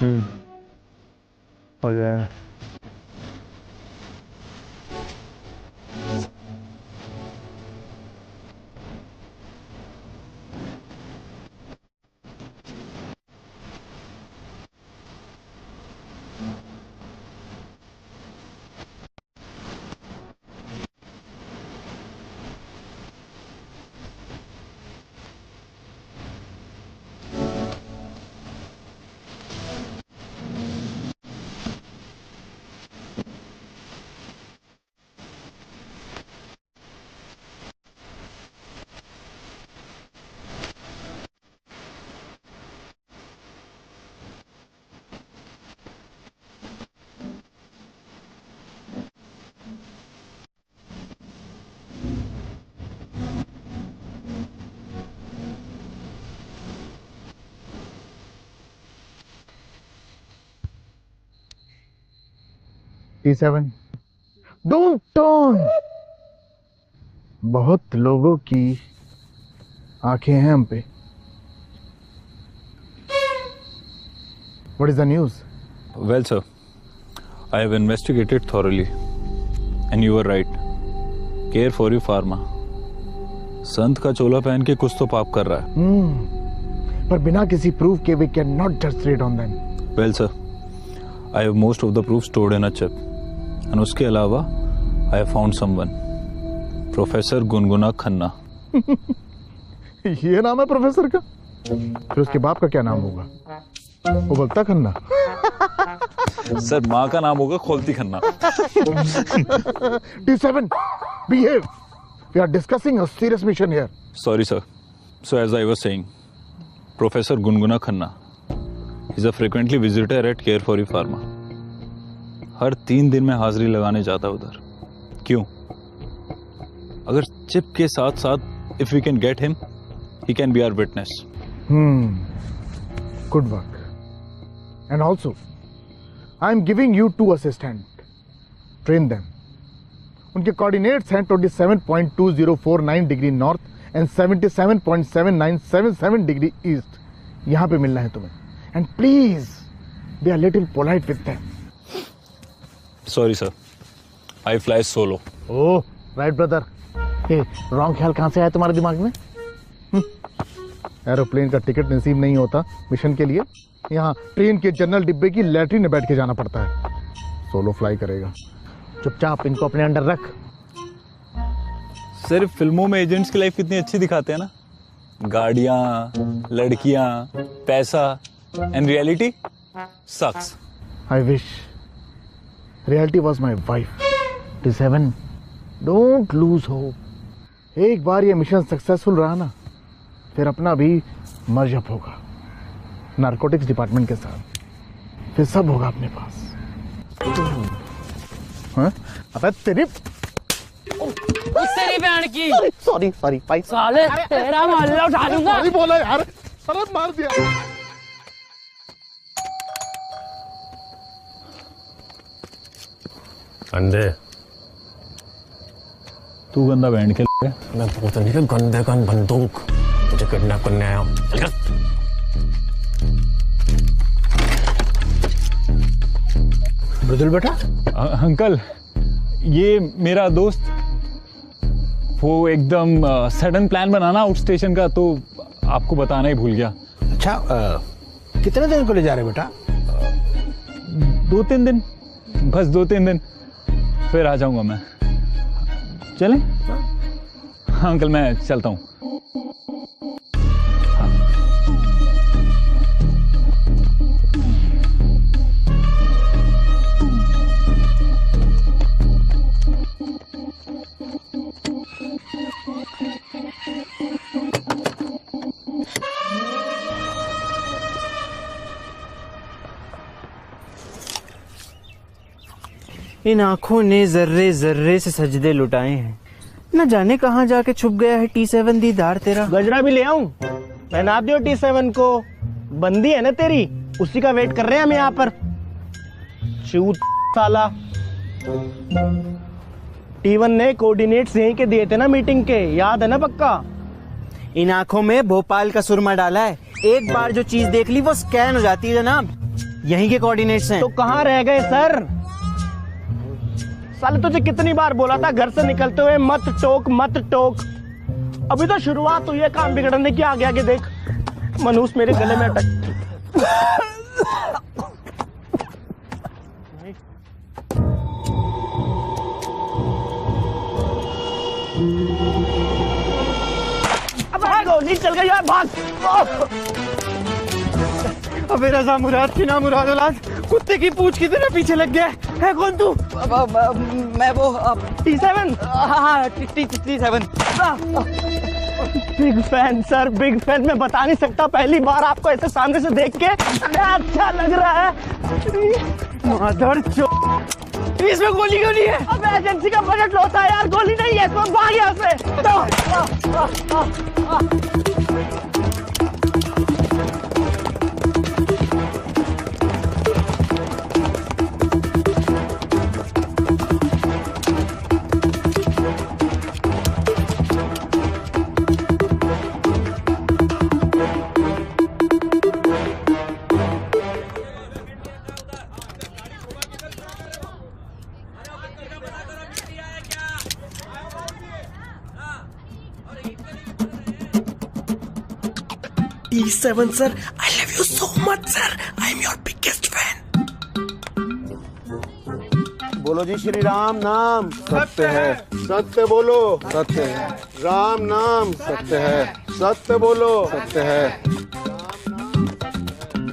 हो जाएगा। T7 don't turn. बहुत लोगों की आंखें हैं हम पे। What is the news? Well, sir, I have investigated thoroughly, and you were right. Care for you, Pharma. संत का चोला पहन के कुछ तो पाप कर रहा है। पर बिना किसी प्रूफ के we cannot just trade on them. Well, sir, I have most of the proofs stored in a chip, and उसके अलावा I have found someone, Professor गुनगुना खन्ना। ये नाम है प्रोफेसर का? फिर उसके बाप का क्या नाम होगा? उबलता खन्ना। सर, माँ का नाम होगा खोलती Khanna. T7, behave. We are discussing a serious mission here. Sorry, sir. So as I was saying, Professor गुनगुना Khanna is a frequently visitor at Care for You Pharma. हर 3 दिन में हाजिरी लगाने जाता है उधर। क्यों? अगर चिप के साथ साथ if we can get him, he can be our witness. Good work. And also, I am giving you 2 assistants. Train them. उनके coordinates हैं 27.2049 degree north and 77.7977 degree east. यहाँ पे मिलना है तुम्हें। And please, be a little polite with them. Sorry, sir. I fly solo. Oh, right, brother. ये wrong ख्याल कहाँ से आया तुम्हारे दिमाग में? एरोप्लेन का टिकट नसीब नहीं होता मिशन के लिए। यहाँ ट्रेन के जनरल डिब्बे की लैट्रिन में बैठ के जाना पड़ता है। सोलो फ्लाई करेगा। चुपचाप इनको अपने अंडर रख। सिर्फ फिल्मों में एजेंट्स की लाइफ कितनी अच्छी दिखाते हैं ना, गाड़ियां, लड़कियां, पैसा, and reality sucks. I wish reality was my wife. T7, don't lose hope. एक बार ये मिशन सक्सेसफुल रहा ना, फिर अपना भी मर्जअप होगा नारकोटिक्स डिपार्टमेंट के साथ। फिर सब होगा अपने पास। हाँ? अबे तेरी तेरी बहन की सॉरी भाई। साले तेरा मोहल्ला उठा दूंगा। सॉरी बोला यार। अरे मार दिया। गंदे तू गंदा बैंड के लिए। मैं पूछ नहीं कि गंदे गन बंदूक मुझे किडनैप करने आया हूँ। मृदुल बेटा। अंकल, ये मेरा दोस्त, वो एकदम सडन प्लान बनाना आउट स्टेशन का, तो आपको बताना ही भूल गया। अच्छा, कितने दिन को ले जा रहे बेटा? 2-3 दिन, बस 2-3 दिन, फिर आ जाऊंगा मैं। चलें? हाँ अंकल, मैं चलता हूँ। इन आंखों ने जर्रे जर्रे से सजदे लुटाए हैं। न जाने कहाँ जाके छुप गया है T7 दीदार तेरा। गजरा भी ले आऊं? पहना दियो T7 को। बंदी है ना तेरी, उसी का वेट कर रहे हैं हम यहाँ पर। चूत साला। T1 ने कोऑर्डिनेट्स यहीं के दिए थे ना मीटिंग के, याद है ना पक्का? इन आंखों में भोपाल का सुरमा डाला है। एक बार जो चीज देख ली वो स्कैन हो जाती है जनाब। यहीं के कोऑर्डिनेट्स हैं। तो कहाँ रह गए सर? साले तुझे कितनी बार बोला था घर से निकलते हुए मत टोक मत टोक। अभी तो शुरुआत हुई है काम बिगड़ने की। आगे आगे देख, मनूस मेरे गले में अटक। अब गोली चल गई यार, भाग। अबे रजा मुराद की ना मुराद औलाद, कुत्ते की पूंछ की तरह पीछे लग गया है। कौन तू? मैं वो T7। हाँ T7। Big fan sir, big fan. मैं बता नहीं सकता, पहली बार आपको ऐसे सामने से देख के अच्छा लग रहा है। मदर इसमें गोली क्यों नहीं है? अब एजेंसी का बजट होता है यार, गोली नहीं है तो भाग यहाँ से। T7 sir, I love you so much sir. I am your biggest fan. बोलो जी श्री राम नाम सत्य है। सत्य बोलो। सत्य है। राम नाम सत्य है। सत्य बोलो। सत्य है।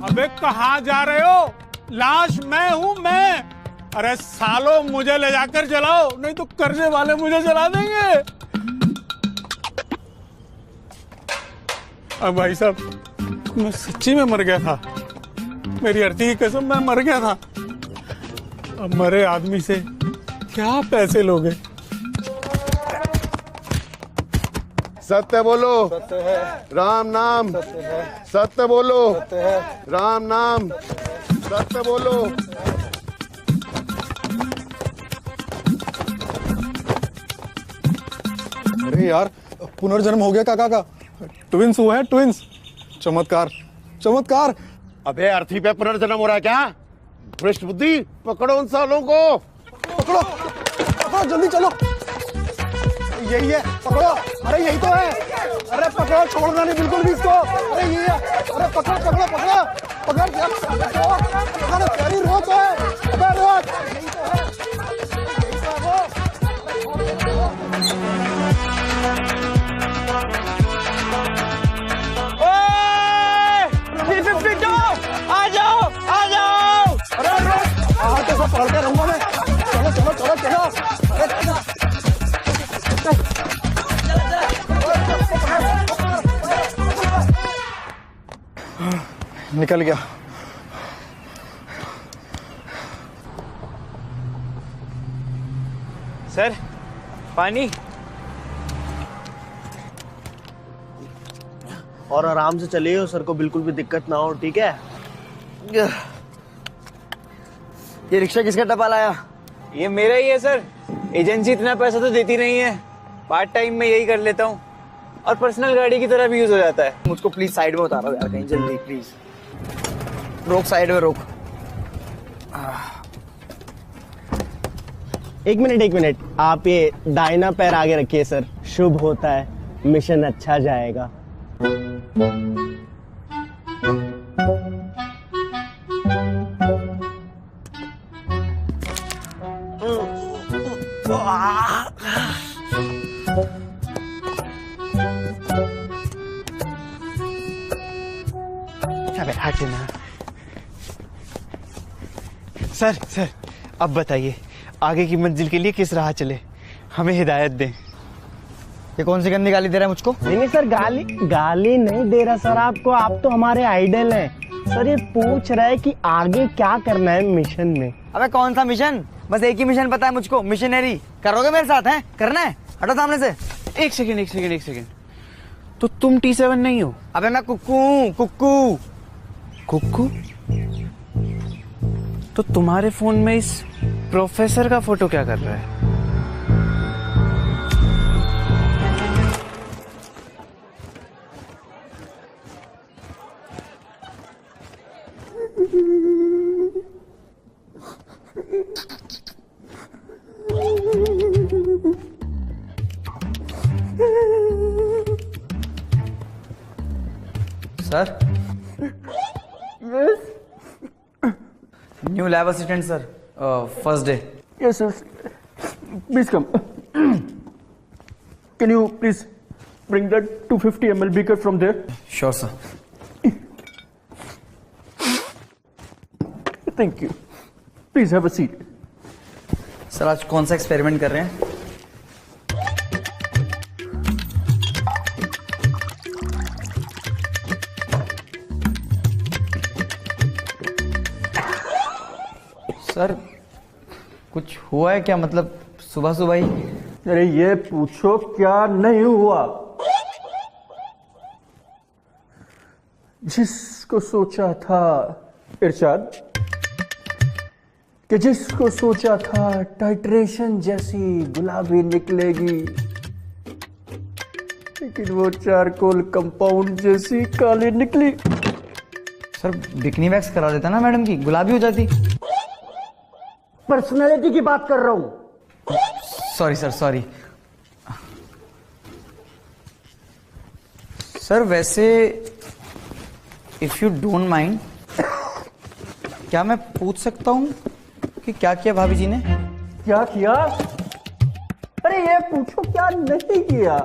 अबे कहाँ जा रहे हो? लाश मैं हूँ मैं। अरे सालो मुझे ले जाकर जलाओ, नहीं तो करने वाले मुझे जला देंगे। अब भाई साहब, मैं सच्ची में मर गया था। मेरी अर्थी की कसम, मैं मर गया था। अब मरे आदमी से क्या पैसे लोगे? सत्य बोलो। सत्य है। राम नाम सत्य है। सत्य बोलो। सत्य है। राम नाम सत्य बोलो। अरे यार, पुनर्जन्म हो गया काका का। ट्विंस हुआ है, ट्विंस। चमत्कार चमत्कार। अबे अर्थी पे पुनर्जन्म हो रहा है क्या? भ्रष्ट बुद्धि, पकड़ो उन सालों को। पकड़ो पकड़ो, जल्दी चलो। यही है, पकड़ो। अरे यही तो है। अरे पकड़ो, छोड़ना नहीं बिल्कुल भी इसको। अरे यही है। अरे पकड़ो पकड़ो पकड़ो पकड़। अरे प्यारी रोक है। अबे रोक। यही तो है। पकड़ के रहूंगा मैं। चलो चलो चलो चलो। निकल गया। सर पानी। और आराम से चलिए, सर को बिल्कुल भी दिक्कत ना हो, ठीक है? ये रिक्शा किसका डब्बा लाया? ये मेरा ही है सर। एजेंसी इतना पैसा तो देती नहीं है, पार्ट टाइम में यही कर लेता हूँ और पर्सनल गाड़ी की तरह भी यूज हो जाता है। मुझको प्लीज साइड में उतारो यार, कहीं जल्दी प्लीज। रोक, साइड में रोक। एक मिनट, आप ये दाहिना पैर आगे रखिए सर, शुभ होता है, मिशन अच्छा जाएगा। सर अब बताइए, आगे की मंजिल के लिए किस राह चले? हमें हिदायत दें। ये कौन सी गंदी गाली दे रहा है मुझको? नहीं सर, गाली नहीं दे रहा सर आपको। आप तो हमारे आइडल हैं सर। ये पूछ रहा है कि आगे क्या करना है मिशन में। अबे कौन सा मिशन? बस एक ही मिशन पता है मुझको, मिशनरी। करोगे मेरे साथ? हैं करना है? हटो सामने से। एक सेकंड। तो तुम T7 नहीं हो? अबे मैं कुक्कू। तो तुम्हारे फोन में इस प्रोफेसर का फोटो क्या कर रहा है? Sir new lab assistant sir, first day. Yes, sir. Please come. Can you please bring that 250 ml beaker from there? Sure sir. Thank you. Please have a seat. Sir आज कौन सा experiment कर रहे हैं? सर कुछ हुआ है क्या, मतलब सुबह सुबह ही? अरे ये पूछो क्या नहीं हुआ. जिसको सोचा था इरशाद, कि जिसको सोचा था टाइट्रेशन जैसी गुलाबी निकलेगी, लेकिन वो चारकोल कंपाउंड जैसी काली निकली. सर बिकनी वैक्स करा देता ना मैडम की, गुलाबी हो जाती. पर्सनैलिटी की बात कर रहा हूं. Sorry sir, sorry. सर वैसे इफ यू डोंट माइंड, क्या मैं पूछ सकता हूं कि क्या किया भाभी जी ने? क्या किया? अरे ये पूछो क्या नहीं किया.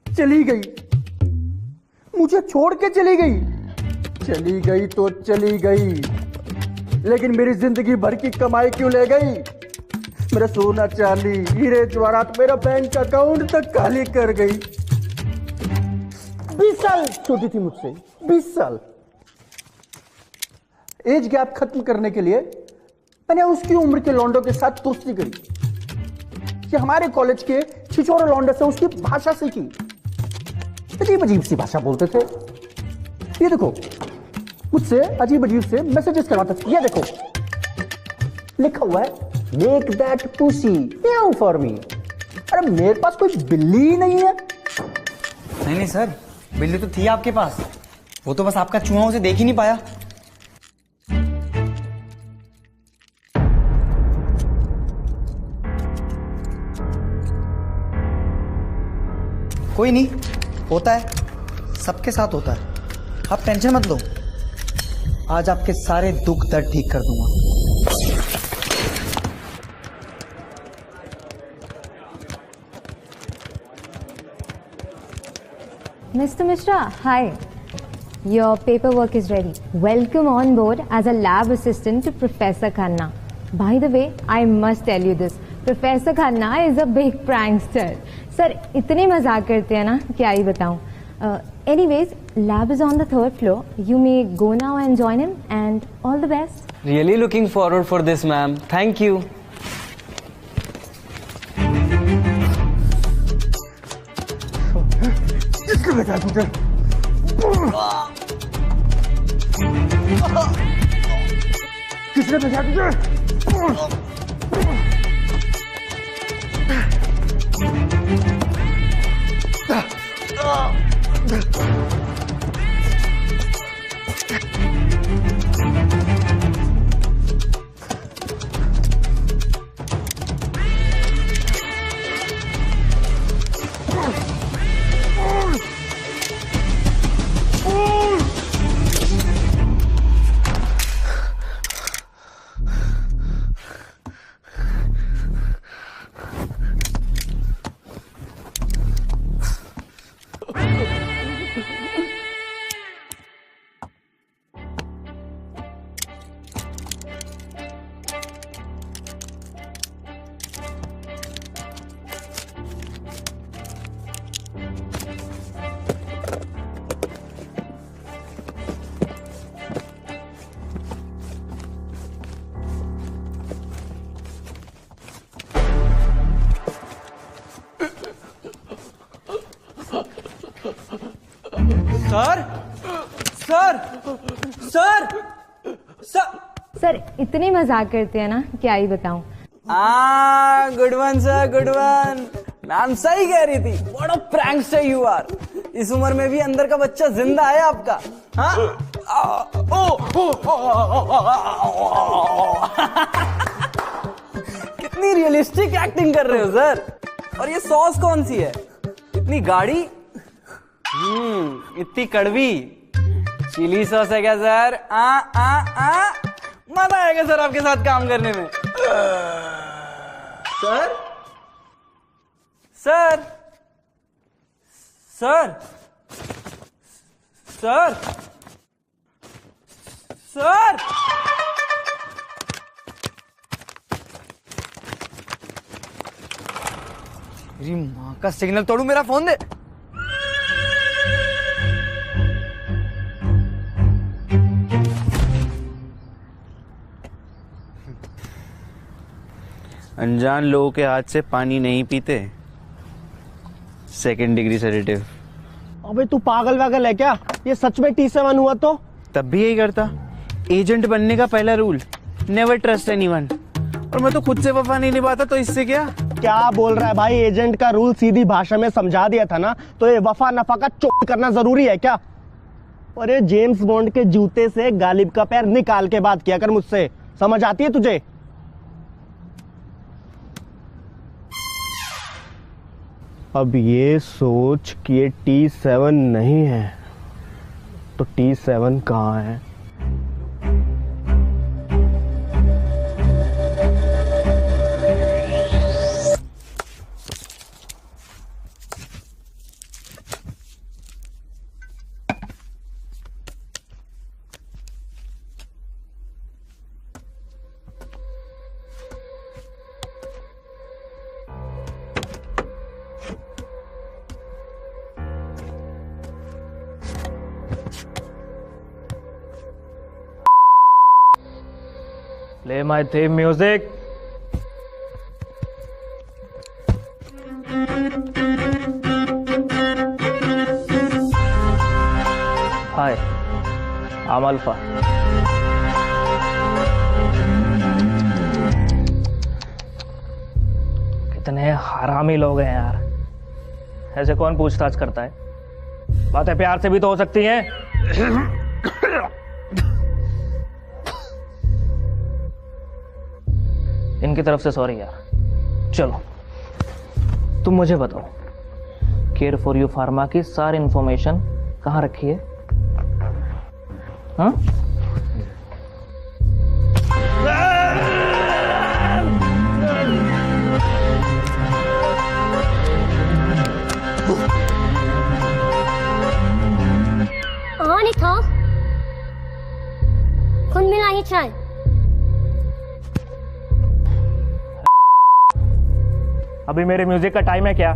चली गई, मुझे छोड़ के चली गई. चली गई तो चली गई, लेकिन मेरी जिंदगी भर की कमाई क्यों ले गई? मेरा सोना चांदी हीरे जवाहरात मेरा बैंक अकाउंट तक खाली कर गई. 20 साल छोटी थी मुझसे, 20 साल. एज गैप खत्म करने के लिए मैंने उसकी उम्र के लौंडों के साथ दोस्ती करी, कि हमारे कॉलेज के छिछोरे लौंडे से उसकी भाषा सीखी. अजीब अजीब सी भाषा बोलते थे. ये देखो मुझसे अजीब अजीब से मैसेजेस करवाते थे. ये देखो लिखा हुआ है make that pussy meow for me. अरे मेरे पास कोई बिल्ली ही नहीं है. नहीं सर, बिल्ली तो थी आपके पास, वो तो बस आपका चूहा उसे देख ही नहीं पाया. कोई नहीं, होता है, सबके साथ होता है. आप टेंशन मत लो, आज आपके सारे दुख दर्द ठीक कर दूंगा. Mr. Mishra, hi. Your paperwork is ready. Welcome on board as a lab assistant to Professor Khanna. By the way, I must tell you this. Professor Khanna is a big prankster. Sir, इतने मजाक करते हैं ना, क्या ही बताऊं. Anyways, lab is on the 3rd floor. You may go now and join him, and all the best. Really looking forward for this, ma'am. Thank you. किसने भेजा तुझे? किसने भेजा तुझे? Sir sir sir sir sir इतने मजाक करते हैं ना, क्या ही बताऊं. Good one sir, good one. Ma'am सही कह रही थी, what a prankster you are. इस उम्र में भी अंदर का बच्चा जिंदा है आपका. हाँ कितनी रियलिस्टिक एक्टिंग कर रहे हो सर. और ये सॉस कौन सी है? इतनी गाढ़ी, इतनी कड़वी। चिली सॉस है क्या सर? मजा आएगा सर आपके साथ काम करने में। Sir sir sir sir sir मेरी माँ का सिग्नल तोड़ू, मेरा फोन दे। अनजान लोगों के हाथ से पानी नहीं पीते। 2nd degree sedative. अबे तू पागल वागल है क्या? ये सच में T7 हुआ तो? तब भी यही करता। एजेंट बनने का पहला रूल, नेवर ट्रस्ट एनीवन। और मैं तो खुद से वफा नहीं निभाता, तो इससे क्या? क्या बोल रहा है भाई? एजेंट का रूल सीधी भाषा में समझा दिया था ना, तो ये वफा नफा का चोट करना जरूरी है क्या? अरे जेम्स बॉन्ड के जूते से गालिब का पैर निकाल के बात किया कर मुझसे, समझ आती है तुझे? अब ये सोच कि ये T7 नहीं है तो T7 कहाँ है? Play my theme music. Hi, I'm Alpha. कितने हरामी लोग हैं यार। ऐसे कौन पूछताछ करता है? बातें प्यार से भी तो हो सकती हैं। इनकी तरफ से सॉरी यार। चलो तुम मुझे बताओ, केयर फॉर यू फार्मा की सारी इंफॉर्मेशन कहाँ रखी है? हाँ? Anita, kun milahi chai. अभी मेरे म्यूजिक का टाइम है क्या?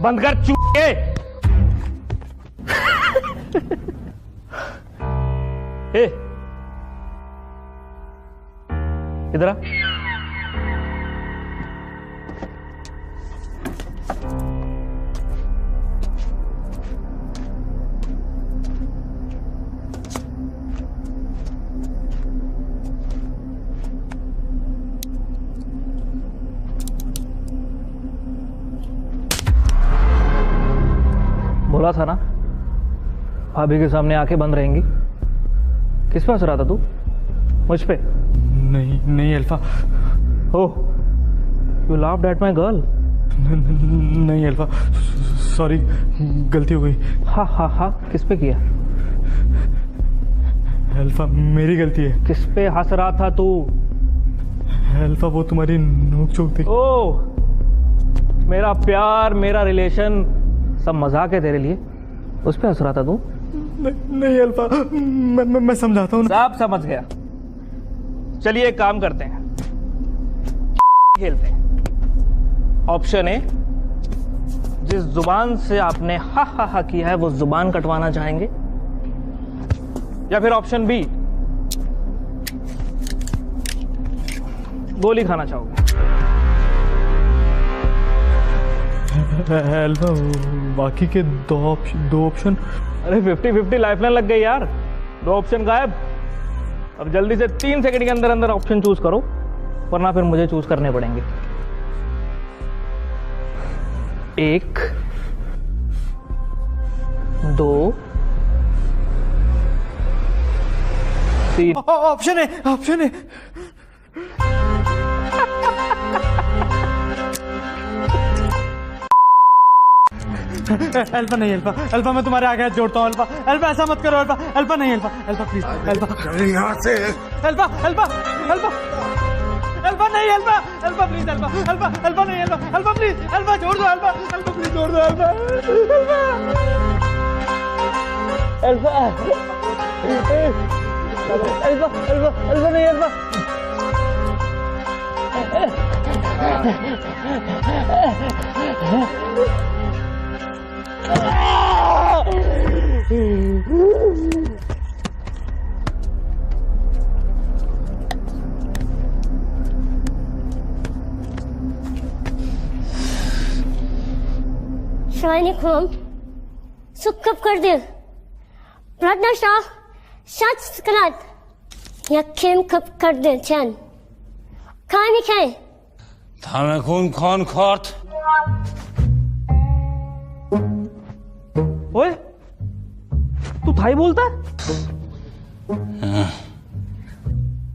बंद कर चूहे। इधर आ। बोला था ना भाभी के सामने आंखें बंद रहेंगी। किस पे हंस रहा था तू? मुझ पे? नहीं नहीं alpha. Oh, you laughed at my girl? नहीं अल्फा, सॉरी, गलती हो गई। हा हा हा, किस पे किया? अल्फा मेरी गलती है। किस पे हंस रहा था तू? अल्फा वो तुम्हारी नोक-झोंक थी। ओह, मेरा प्यार, मेरा रिलेशन सब मजाक है तेरे लिए, उस पे हंस रहा था तू? नहीं अल्फा, मैं समझाता हूँ। सब समझ गया। चलिए एक काम करते हैं, खेलते हैं। ऑप्शन ए, जिस जुबान से आपने हा हा हा किया है वो जुबान कटवाना चाहेंगे, या फिर ऑप्शन बी, गोली खाना चाहोगे? अल्फा बाकी के दो ऑप्शन। अरे 50-50 लाइफलाइन लग गई यार। 2 ऑप्शन गायब। अब जल्दी से 3 सेकंड के अंदर अंदर ऑप्शन चूज करो, वरना फिर मुझे चूज करने पड़ेंगे। 1, 2, 3 ऑप्शन है, ऑप्शन है। अल्फा नहीं, अल्फा, अल्फा मैं तुम्हारे आगे हाथ जोड़ता हूँ। अल्फा, अल्फा ऐसा मत करो। अल्फा, अल्फा नहीं, अल्फा, अल्फा प्लीज, अल्फा यहाँ से अल्फा, अल्फा, अल्फा, अल्फा नहीं, alpha, alpha please, alpha, alpha, alpha नहीं, अल्फा, अल्फा प्लीज, अल्फा छोड़ दो, अल्फा, अल्फा प्लीज छोड़ दो, alpha, alpha, alpha, alpha, alpha नहीं, alpha. Schweinekorn, Zuckerpferde, Bratnerschach, Schatzskrat, ja Kim Kupferde, Chan. Kann ich kein? थामेकून कौन खोट ओए, तू थाई बोलता है?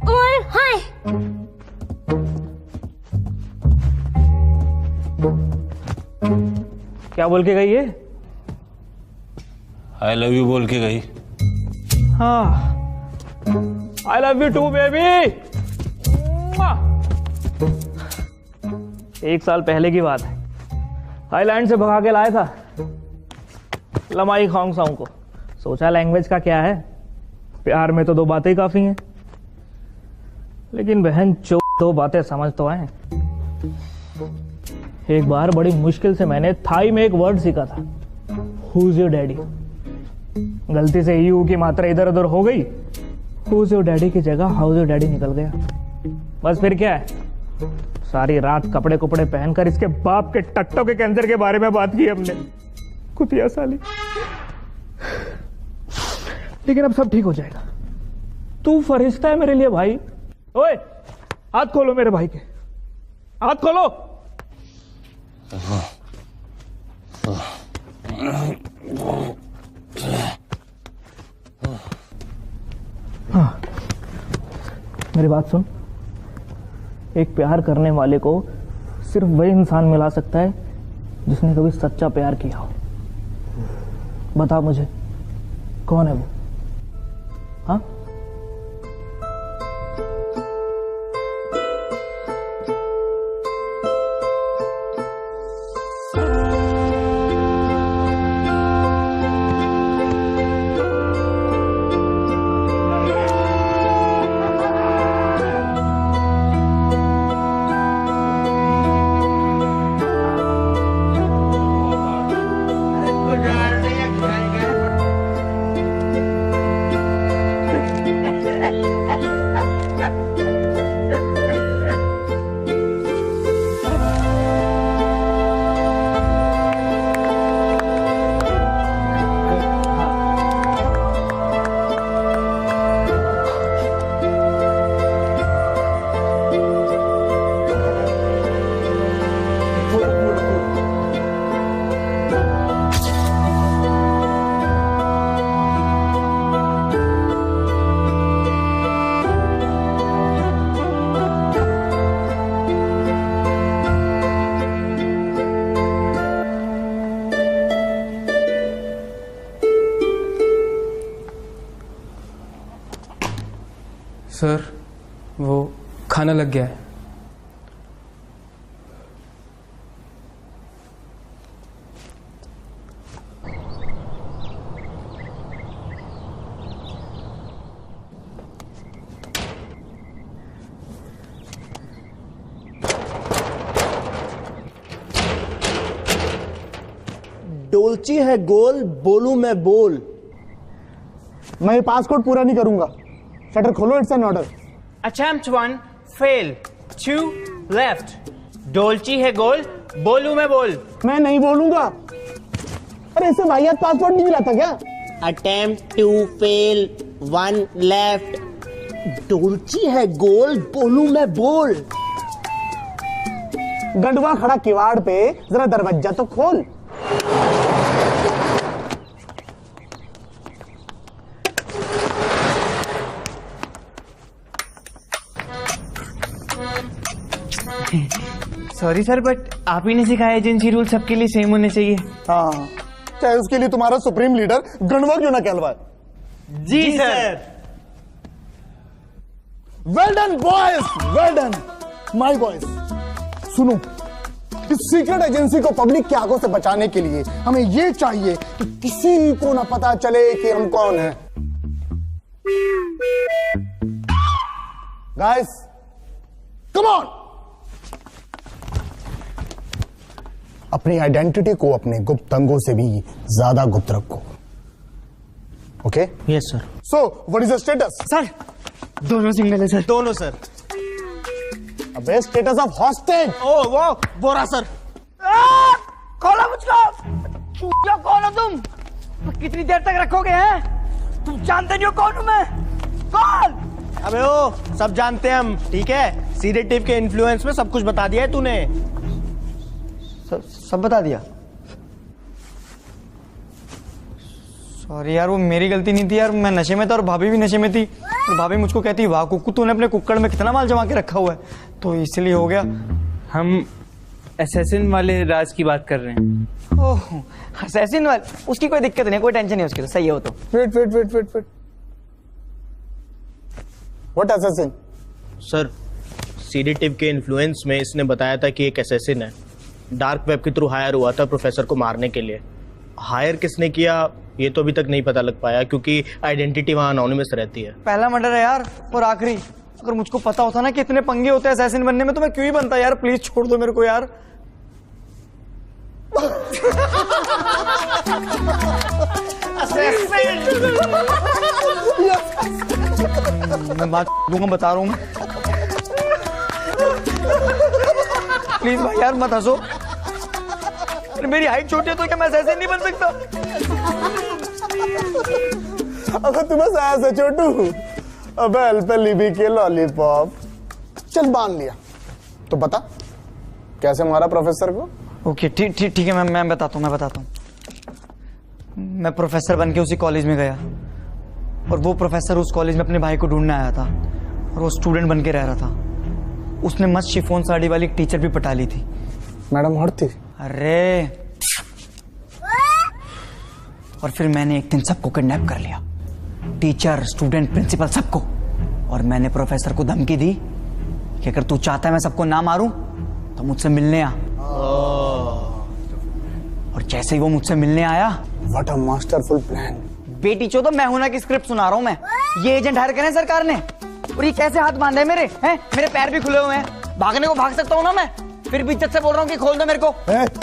और हाय क्या बोल के गई है? आई लव यू बोल के गई। हाँ, I love you too baby. 1 साल पहले की बात है, थाईलैंड से भगा के लाया था लमाई खोंगसांग को। सोचा लैंग्वेज का क्या है, प्यार में तो 2 बातें ही काफी हैं। लेकिन बहन चो 2 बातें समझ तो आए। एक बार बड़ी मुश्किल से मैंने थाई में एक वर्ड सीखा था, हु इज योर डैडी। गलती से यू की मात्रा इधर उधर हो गई, हु इज योर डैडी की जगह हाउ इज योर डैडी निकल गया। बस फिर क्या है, सारी रात कपड़े कुपड़े पहनकर इसके बाप के टट्टों के कैंसर के बारे में बात की हमने। कुतिया साली। लेकिन अब सब ठीक हो जाएगा। तू फरिश्ता है मेरे लिए भाई। ओए, हाथ खोलो मेरे भाई के, हाथ खोलो। हाँ, मेरी बात सुन। एक प्यार करने वाले को सिर्फ वही इंसान मिला सकता है जिसने कभी सच्चा प्यार किया हो। बता मुझे, कौन है वो? हाँ, सर, वो खाना लग गया है। डोलची है गोल, बोलूं मैं बोल। मैं ये पासकोड पूरा नहीं करूंगा। शटर खोलो, it's an order. Attempt 1 fail, 2 left. डोलची है गोल, बोलूं मैं बोल। मैं नहीं बोलूंगा। अरे इसे वाहियात पासवर्ड नहीं मिला था क्या? Attempt 2 fail, 1 left. डोलची है गोल, बोलूं मैं बोल। गंडवा खड़ा किवाड़ पे, जरा दरवाजा तो खोल। सॉरी सर, बट आप ही ने सिखाया एजेंसी रूल सबके लिए सेम होने चाहिए। हाँ, चाहे उसके लिए तुम्हारा सुप्रीम लीडर गणवा क्यों ना कहलवाए। जी sir. Well done boys, well done my boys. सुनो, इस सीक्रेट एजेंसी को पब्लिक की आंखों से बचाने के लिए हमें ये चाहिए कि किसी को ना पता चले कि हम कौन हैं। Guys, come on. अपनी आइडेंटिटी को अपने गुप्त अंगों से भी ज्यादा गुप्त रखो। Okay? Yes sir. So what is the status? Sir दोनों सिंगल है सर। दोनों सर। अबे स्टेटस ऑफ हॉस्टेज। ओ वो बोरा सर। खोलो मुझको। क्यों कौन हो तुम? कितनी देर तक रखोगे हैं? तुम जानते नहीं हो कौन हूं मैं? कौन? अबे ओ, सब जानते हैं हम, ठीक है? सीडेटिव के इन्फ्लुएंस में सब कुछ बता दिया है तूने। सब बता दिया? सॉरी यार, वो मेरी गलती नहीं थी यार, मैं नशे में था और भाभी भी नशे में थी। और भाभी मुझको कहती, वाह कुक्कू तूने अपने कुक्कड़ में कितना माल जमा के रखा हुआ है, तो इसलिए हो गया। हम असैसिन वाले राज की बात कर रहे हैं। ओह, असैसिन वाले, उसकी कोई दिक्कत नहीं, कोई टेंशन नहीं उसकी, तो सही है वो तो। Wait what assassin? Sir, sedative के इन्फ्लुएंस में इसने बताया था कि एक असैसिन है, डार्क वेब के थ्रू हायर हुआ था प्रोफेसर को मारने के लिए। हायर किसने किया ये तो अभी तक नहीं पता लग पाया, क्योंकि आइडेंटिटी वहां अनोनिमस रहती है। पहला मर्डर है यार, और आखिरी। अगर मुझको पता होता ना कि इतने पंगे होते हैं असैसिन बनने में, तो मैं क्यों ही बनता यार। प्लीज छोड़ दो मेरे को यार। मैं बात दूंगा, बता रहा हूँ मैं। प्लीज भाई यार मत हंसो। मेरी हाइट छोटी है तो क्या मैं ऐसे नहीं बन सकता? अबे तुम ऐसे छोटू, अबे एल्पेलिबी के लॉलीपॉप। चल बांध लिया तो बता कैसे मारा प्रोफेसर को? ओके ठीक है, मैं बताता हूँ। मैं प्रोफेसर बन के उसी कॉलेज में गया, और वो प्रोफेसर उस कॉलेज में अपने भाई को ढूंढने आया था, और वो स्टूडेंट बन के रह रहा था। उसने मस्त शिफॉन साड़ी वाली एक टीचर भी पटा ली थी। मैडम हट थी? अरे, और फिर मैंने एक दिन सबको किडनैप कर लिया, टीचर, स्टूडेंट, प्रिंसिपल, सबको। और मैंने प्रोफेसर को धमकी दी कि अगर तू चाहता है मैं सबको ना मारूं तो मुझसे मिलने आ। और जैसे ही वो मुझसे मिलने आया, व्हाट अ मास्टरफुल प्लान। बेटी चो, तो मैं हूं ना की स्क्रिप्ट सुना रहा हूं मैं। ये एजेंट हायर करे सरकार ने, और ये कैसे हाथ बांधे मेरे हैं? मेरे पैर भी खुले हुए हैं, भागने को भाग सकता हूं ना मैं, फिर भी इज्जत से बोल रहा हूं कि खोल दो मेरे को। बैठ।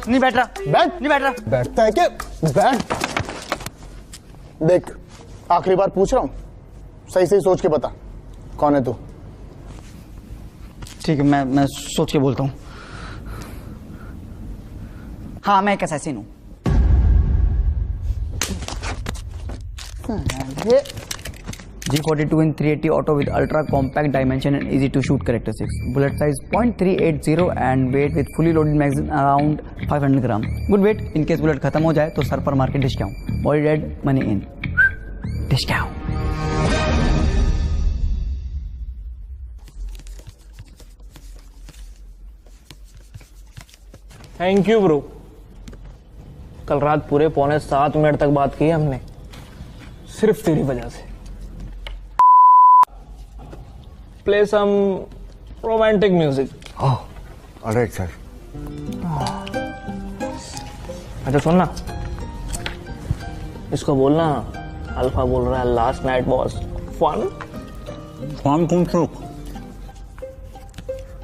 नहीं बैठ रहा। बैठ। नहीं बैठ रहा। बैठता है क्या? बैठ। देख, आखिरी बार पूछ रहा हूं, सही सोच के बता, कौन है तू? ठीक है, मैं सोच के बोलता हूं। हाँ, मैं एक असैसिन हूं। G42 in 380 auto with ultra compact dimension and easy to shoot characteristics. Bullet size .380 and weight with fully loaded magazine around 500 gram. Good weight in case bullet खत्म हो जाए तो सर पर मार के discount. Body dead, money in. Discount. Thank you bro. कल रात पूरे 6:45 तक बात की हमने, सिर्फ तेरी वजह से। Play some romantic music. Alright sir. अच्छा सुन ना, इसको बोलना अल्फा बोल रहा है last night was fun. Fun कौन सा?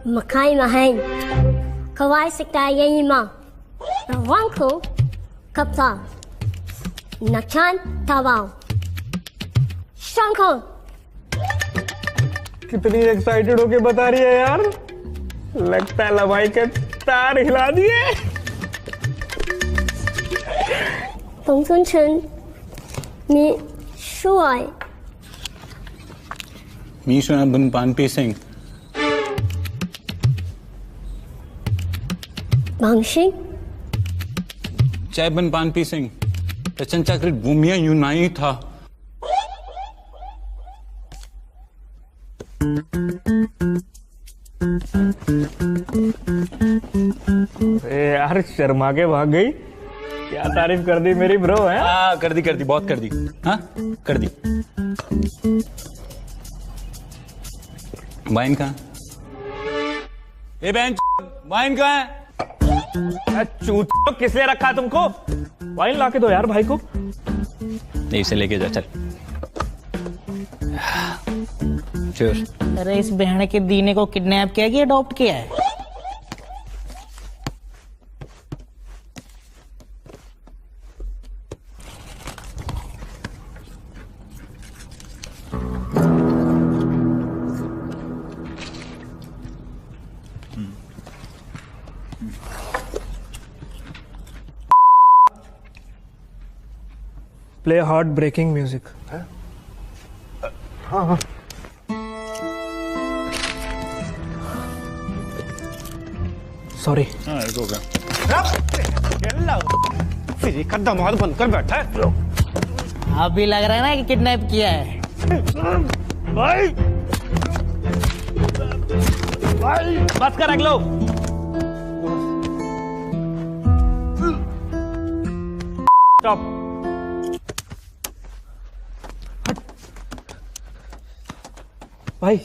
Makai mahain. Kawai sekta yayi ma. Rawangko kapta. Nakan tawao. Shanko. कितनी एक्साइटेड होके बता रही है यार, लगता है लवाई के तार हिला दिए। Peng Chen, 你帅。मी सुना बन पान पी सिंह। Bang Shing, चाय बन पान पी सिंह। रचन चक्र भूमिया यूनानी था। अरे यार शर्मा के भाग गई। क्या तारीफ कर दी मेरी ब्रो है। हाँ कर दी बहुत कर दी। हाँ कर दी। वाइन कहाँ? ए बहन वाइन कहाँ है? चूत किस लिए रखा तुमको? वाइन लाके दो यार भाई को। नहीं इसे लेके जा चल। Cheers. अरे इस बहन के दीने को किडनैप किया कि अडॉप्ट किया है? Play heart breaking music. हाँ सॉरी। फिर एक दमाद बनकर बैठा है। अभी लग रहा है ना कि किडनैप किया है। भाई बस कर अगलो। स्टॉप। भाई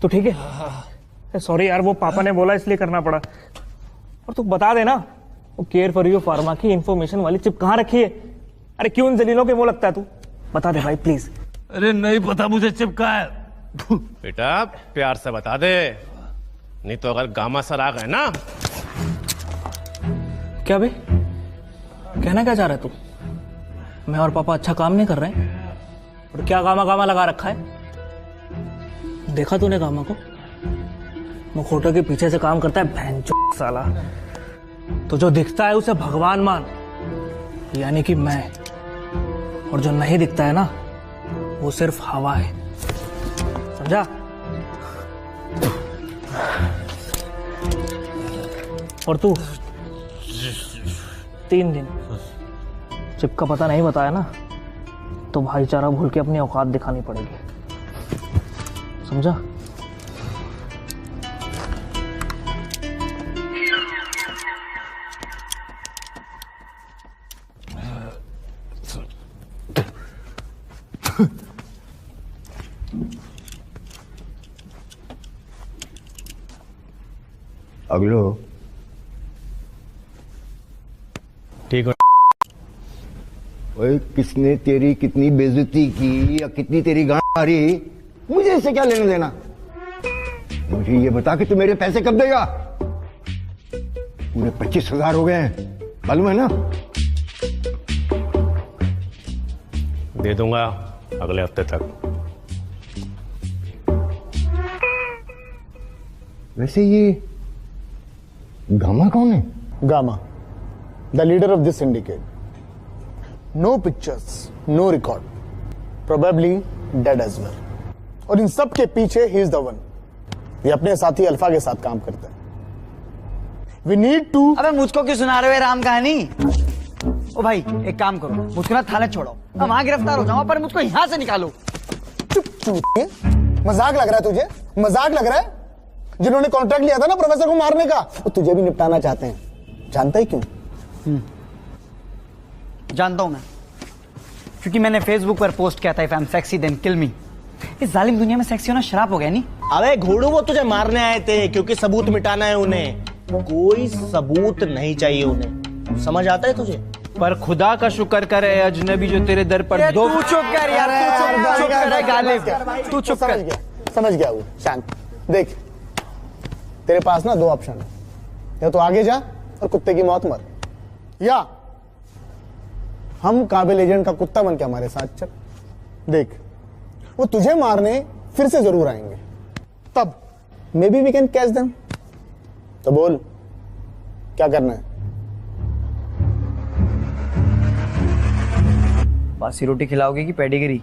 तो ठीक है। सॉरी यार वो पापा ने बोला इसलिए करना पड़ा। और तू बता देना वो केयर फॉर यू फार्मा की इंफॉर्मेशन वाली चिप कहाँ रखी है। अरे क्यों इन जलीलों के मुंह लगता है तू? बता दे भाई प्लीज। अरे नहीं पता मुझे चिप कहाँ है। बेटा प्यार से बता दे, नहीं तो अगर गामा सर आ गए ना। क्या बे कहना क्या चाह रहा है तू? मैं और पापा अच्छा काम नहीं कर रहे हैं? और क्या गामा गामा लगा रखा है? देखा तूने गामा को? मुखौटे के पीछे से काम करता है भैंचो साला। तो जो दिखता है उसे भगवान मान, यानी कि मैं। और जो नहीं दिखता है ना वो सिर्फ हवा है, समझा? और तू 3 दिन चिप का पता नहीं बताया ना तो भाईचारा भूल के अपनी औकात दिखानी पड़ेगी, समझा? अगलो ठीक है। ओए किसने तेरी कितनी बेइज्जती की या कितनी तेरी गांड मारी, मुझे इससे क्या लेना देना? मुझे ये बता कि तू मेरे पैसे कब देगा? पूरे 25,000 हो गए हैं, मालूम है ना? दे दूंगा अगले हफ्ते तक। वैसे ये गामा कौन है? Gamma the leader of this syndicate. No pictures, no record, probably dead as well. और इन सब के पीछे ही इज द वन। ये अपने साथी अल्फा के साथ काम करता है। We need to. अबे मुझको क्यों सुना रहे हो राम कहानी? ओ भाई एक काम करो, मुझको ना थाने छोड़ो, मैं वहां गिरफ्तार हो जाऊं, पर मुझको यहां से निकालो। चुप चुप। मजाक लग रहा है तुझे? मजाक लग रहा है? जिन्होंने कॉन्ट्रैक्ट लिया था ना प्रोफेसर को मारने का, वो तुझे भी निपटाना चाहते हैं। जानता ही क्यों? जानता हूं मैं, क्योंकि मैंने फेसबुक पर पोस्ट किया था, if I am sexy then kill me. इस जालिम दुनिया में सेक्सी होना शराब हो गया नहीं? अबे घोड़ू वो तुझे मारने आए थे क्योंकि सबूत मिटाना है उन्हें। कोई सबूत नहीं चाहिए उन्हें, समझ आता है तुझे? पर खुदा का शुक्र करे अजनबी जो तेरे दर पर दो। तू चुप कर यार, तू चुप कर गालिब, तू चुप कर। समझ गया वो। शांत देख, तेरे पास ना 2 ऑप्शन है, या तो आगे जा और कुत्ते की मौत मर, या हम काबिल एजेंट का कुत्ता बन के हमारे साथ चल। देख वो तुझे मारने फिर से जरूर आएंगे, तब maybe we can catch them. तो बोल क्या करना है? बासी रोटी खिलाओगे कि पेडिग्री?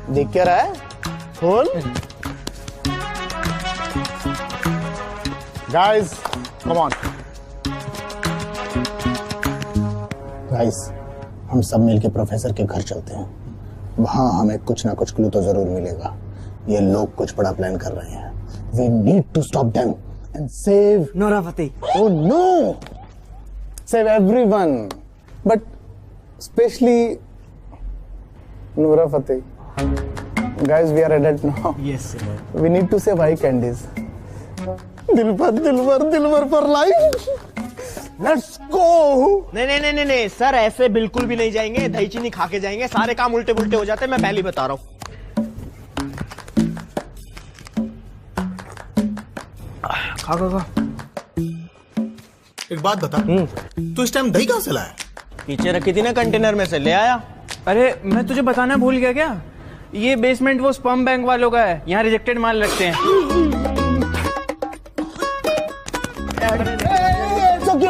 देख क्या रहा है? खोल। Guys come on. गाइस हम सब मिलके प्रोफेसर के घर चलते हैं, वहां हमें कुछ ना कुछ क्लू तो जरूर मिलेगा। ये लोग कुछ बड़ा प्लान कर रहे हैं. We need to stop them and save Nora Fateh. Oh no! Save everyone, but especially Nora Fateh. Guys, we are adult now. Yes, sir. We need to save eye candies. Dilbar for life. Let's go. नहीं sir, ऐसे बिल्कुल भी नहीं जाएंगे. दही चीनी खा के जाएंगे. सारे काम उल्टे पुल्टे हो जाते हैं. मैं पहले ही बता रहा हूँ. खा. एक बात बता, तू इस टाइम दही कहाँ से लाया? पीछे रखी थी ना कंटेनर में से ले आया. अरे मैं तुझे बताना भूल गया क्या? ये बेसमेंट वो स्पर्म बैंक वालों का है. यहाँ रिजेक्टेड माल रखते हैं.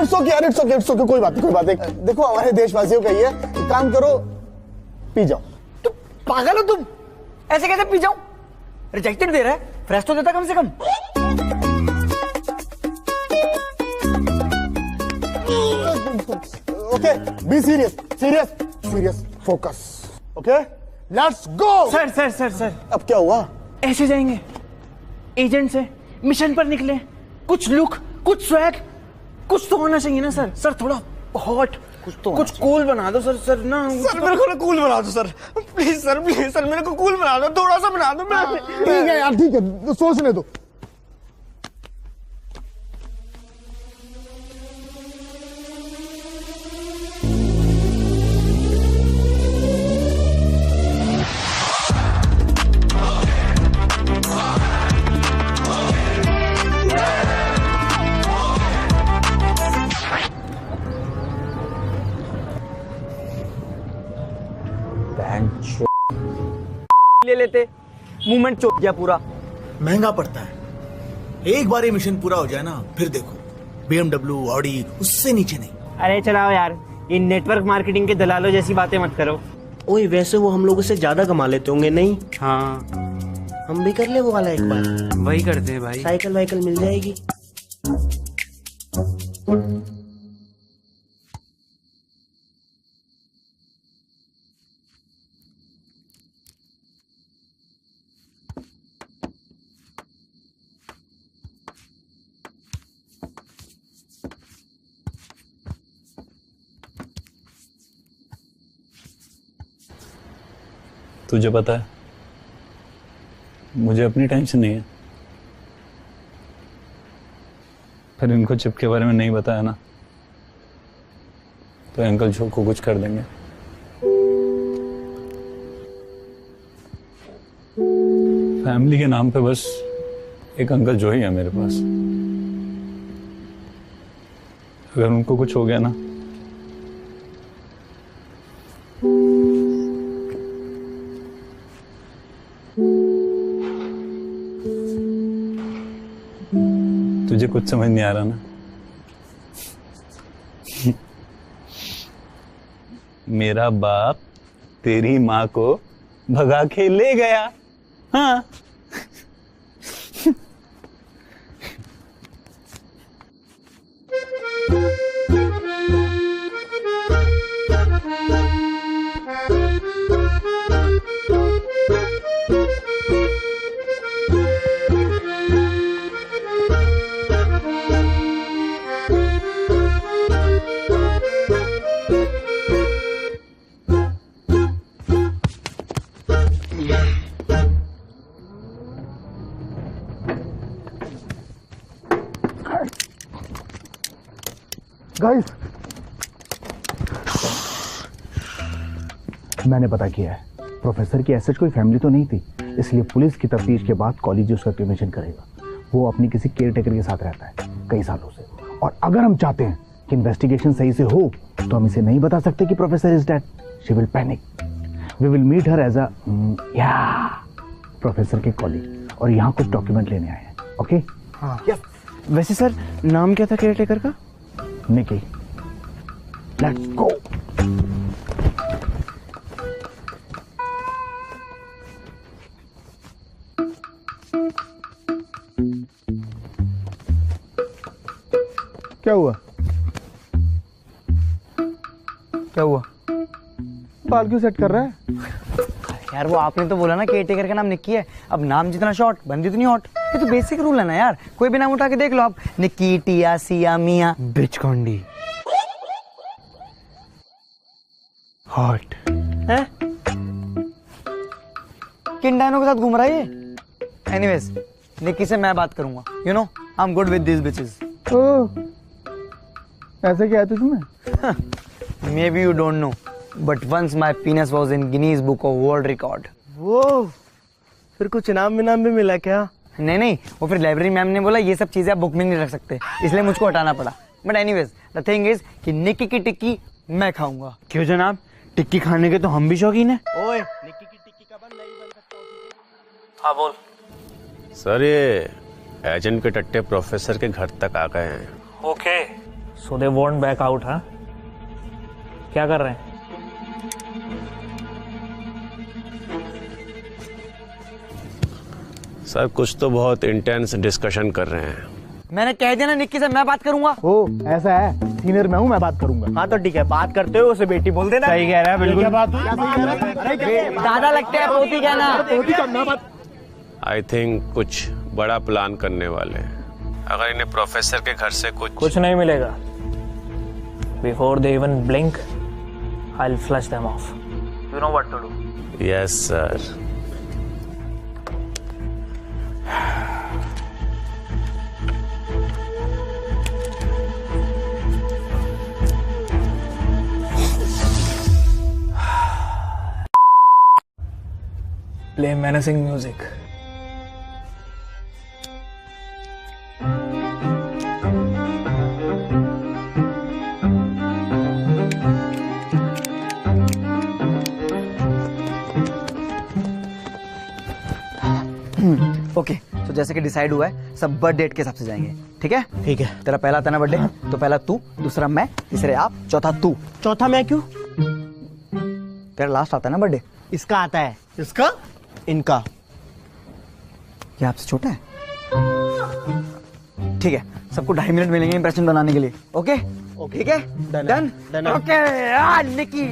It's okay. कोई बात नहीं. देखो हमारे देशवासियों का ही है. एक काम करो, पी जाओ. तुम पागल हो तुम? ऐसे कैसे पी जाऊं? रिजेक्टेड दे रहा है, फ्रेश तो देता कम से कम. Okay, be serious. Focus. Okay, let's go. Sir. अब क्या हुआ? ऐसे जाएंगे. एजेंट से मिशन पर निकले. कुछ लुक, कुछ स्वैग, कुछ तो होना चाहिए ना सर. सर थोड़ा हॉट, कुछ कूल बना दो सर ना. सर मेरे को ना कूल बना दो सर. प्लीज सर मेरे को कूल बना दो. थोड़ा सा बना दो. ठीक है यार, ठीक है, सोचने दो. ले लेते. मूवमेंट चोट गया पूरा. महंगा पड़ता है. एक बार ये मिशन पूरा हो जाए ना, फिर देखो BMW, Audi उससे नीचे नहीं. अरे चलाओ यार, इन नेटवर्क मार्केटिंग के दलालों जैसी बातें मत करो. ओए वैसे वो हम लोगों से ज्यादा कमा लेते होंगे नहीं? हाँ, हम भी कर ले वो वाला एक बार. वही करते हैं भाई. साइकिल वाइकल मिल जाएगी. तुझे पता है, मुझे अपनी टेंशन नहीं है. फिर इनको चिप के बारे में नहीं बताया ना, तो अंकल जो को कुछ कर देंगे. फैमिली के नाम पे बस एक अंकल जो ही है मेरे पास. अगर उनको कुछ हो गया ना, तुझे कुछ समझ नहीं आ रहा ना. मेरा बाप तेरी माँ को भगा के ले गया. हाँ. गाइस, मैंने पता किया है. प्रोफेसर की ऐसे कोई फैमिली तो नहीं थी, इसलिए पुलिस की तफ्तीश के बाद कॉलेज उसका क्रिमिनेशन करेगा. वो अपनी किसी केयर टेकर के साथ रहता है कई सालों से, और अगर हम चाहते हैं कि इन्वेस्टिगेशन सही से हो तो हम इसे नहीं बता सकते कि professor is dead. She will panic. We will meet her as a professor के कॉलेज, और यहाँ कुछ डॉक्यूमेंट लेने आए हैं. ओके? हाँ. वैसे सर नाम क्या था केयर टेकर का? निकी. Let's go. क्या हुआ? बाल क्यों सेट कर रहा है? यार वो आपने तो बोला ना केयर टेकर का नाम निक्की है, अब नाम जितना शॉर्ट बंदी उतनी हॉट। ये तो बेसिक रूल है ना यार, कोई भी नाम उठा के देख लो आप, निक्की, टिया, सिया, मिया, बिचकोंडी। हॉट है किन डायनों के साथ घूम रहा है ये? एनीवेज, निक्की से मैं बात करूंगा, you know I am good with this bitches. ऐसे क्या है तुम्हें? Maybe you don't know but once my penis was in Guinness book of world record. वो फिर कुछ इनाम विनाम भी मिला क्या? नहीं, वो फिर लाइब्रेरी मैम ने बोला ये सब चीजें आप बुक में नहीं रख सकते, इसलिए मुझको हटाना पड़ा। But anyways the thing is कि निक्की की टिक्की मैं खाऊंगा। क्यों जनाब, टिक्की खाने के तो हम भी शौकीन है। ओए निक्की की टिक्की का बन नहीं बन सकता। हाँ बोल। सर ये एजेंट के टट्टे प्रोफेसर के घर तक आ गए हैं। Okay, so they want back out. हाँ, क्या कर रहे हैं? सर कुछ तो बहुत इंटेंस डिस्कशन कर रहे हैं। मैंने कह दिया ना निक्की से मैं बात करूंगा। ओ ऐसा है, सीनियर मैं हूँ, मैं बात करूंगा। हाँ तो ठीक है, बात करते हो उसे बेटी बोल देना। सही कह रहा है बिल्कुल। क्या बात दादा लगते हैं, पोती कहना। पोती करना बात। आई थिंक कुछ बड़ा प्लान करने वाले हैं। अगर इन्हें प्रोफेसर के घर से कुछ नहीं मिलेगा। Before they even blink I will flush them off. You know what to do. Yes sir. Play menacing music. Okay, तो जैसे कि डिसाइड हुआ है सब बर्थ डेट के हिसाब से जाएंगे, ठीक है? ठीक है। तेरा पहला था ना बर्थडे, तो पहला तू, दूसरा मैं, तीसरे आप, चौथा तू। चौथा मैं क्यों? तेरा लास्ट आता है ना बर्थडे। इसका आता है। इसका? इनका। ये आपसे छोटा है? ठीक है, सबको 2.5 मिनट मिलेंगे इंप्रेशन बनाने के लिए। ओके ठीक है, डन। ओके निकी।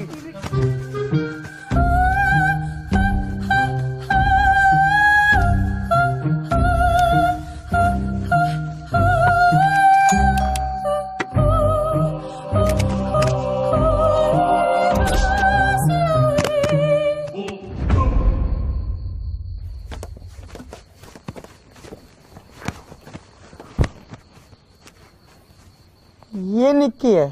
ये निक्की है।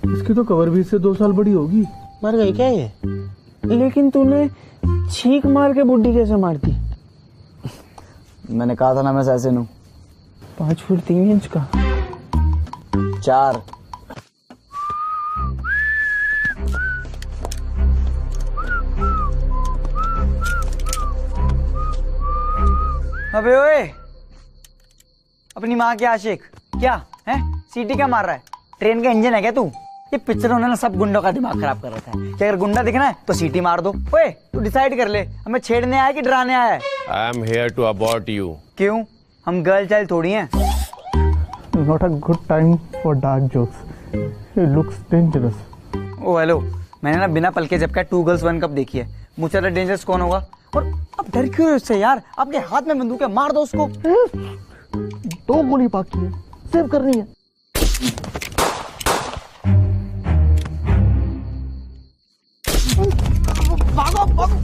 इसकी तो कवर भी इससे 2 साल बड़ी होगी। मर गई क्या ये? लेकिन तूने छींक मार के बुड्ढी कैसे मारती? मैंने कहा था ना मैं ऐसे नू। 5 फुट 3 इंच का। 4। अबे ओए, अपनी माँ के आशिक क्या है? सीटी क्या मार रहा है? ट्रेन का इंजन है क्या तू? ये पिक्चरों ने ना सब गुंडों का दिमाग खराब कर रखा है कि अगर गुंडा दिखना है तो सीटी मार दो। ओए तू डिसाइड कर ले, हमें छेड़ने आया कि डराने आया है? I am here to abort you. क्यों, हम गर्ल चाइल्ड थोड़ी हैं। Not a good time for dark jokes. It looks dangerous. Oh hello, मैंने ना बिना पल के झपका 2 गर्ल्स 1 कप देखी है। मुझसे ज्यादा डेंजरस कौन होगा? और अब डर क्यों है उससे यार? आपके हाथ में बंदूक है, मार दो उसको। 2 गोली बाकी है, सेव करनी है। भागो भागो।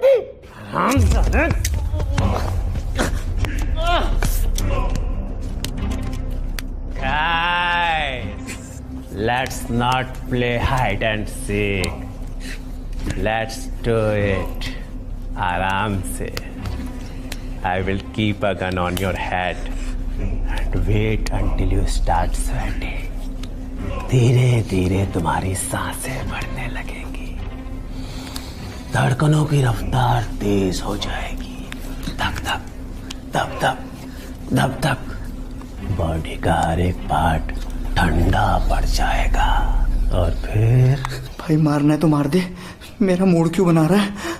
बेटी। Guys, let's not play hide and seek. Let's do it. आराम से. I will keep a gun on your head and wait until you start sweating. धीरे धीरे तुम्हारी सांसें बढ़ने लगेंगी, धड़कनों की रफ्तार तेज हो जाएगी, धक धक धक धक धक धक, बॉडी का हर एक पार्ट ठंडा पड़ जाएगा और फिर भाई मारना है तो मार दे, मेरा मूड क्यों बना रहा है।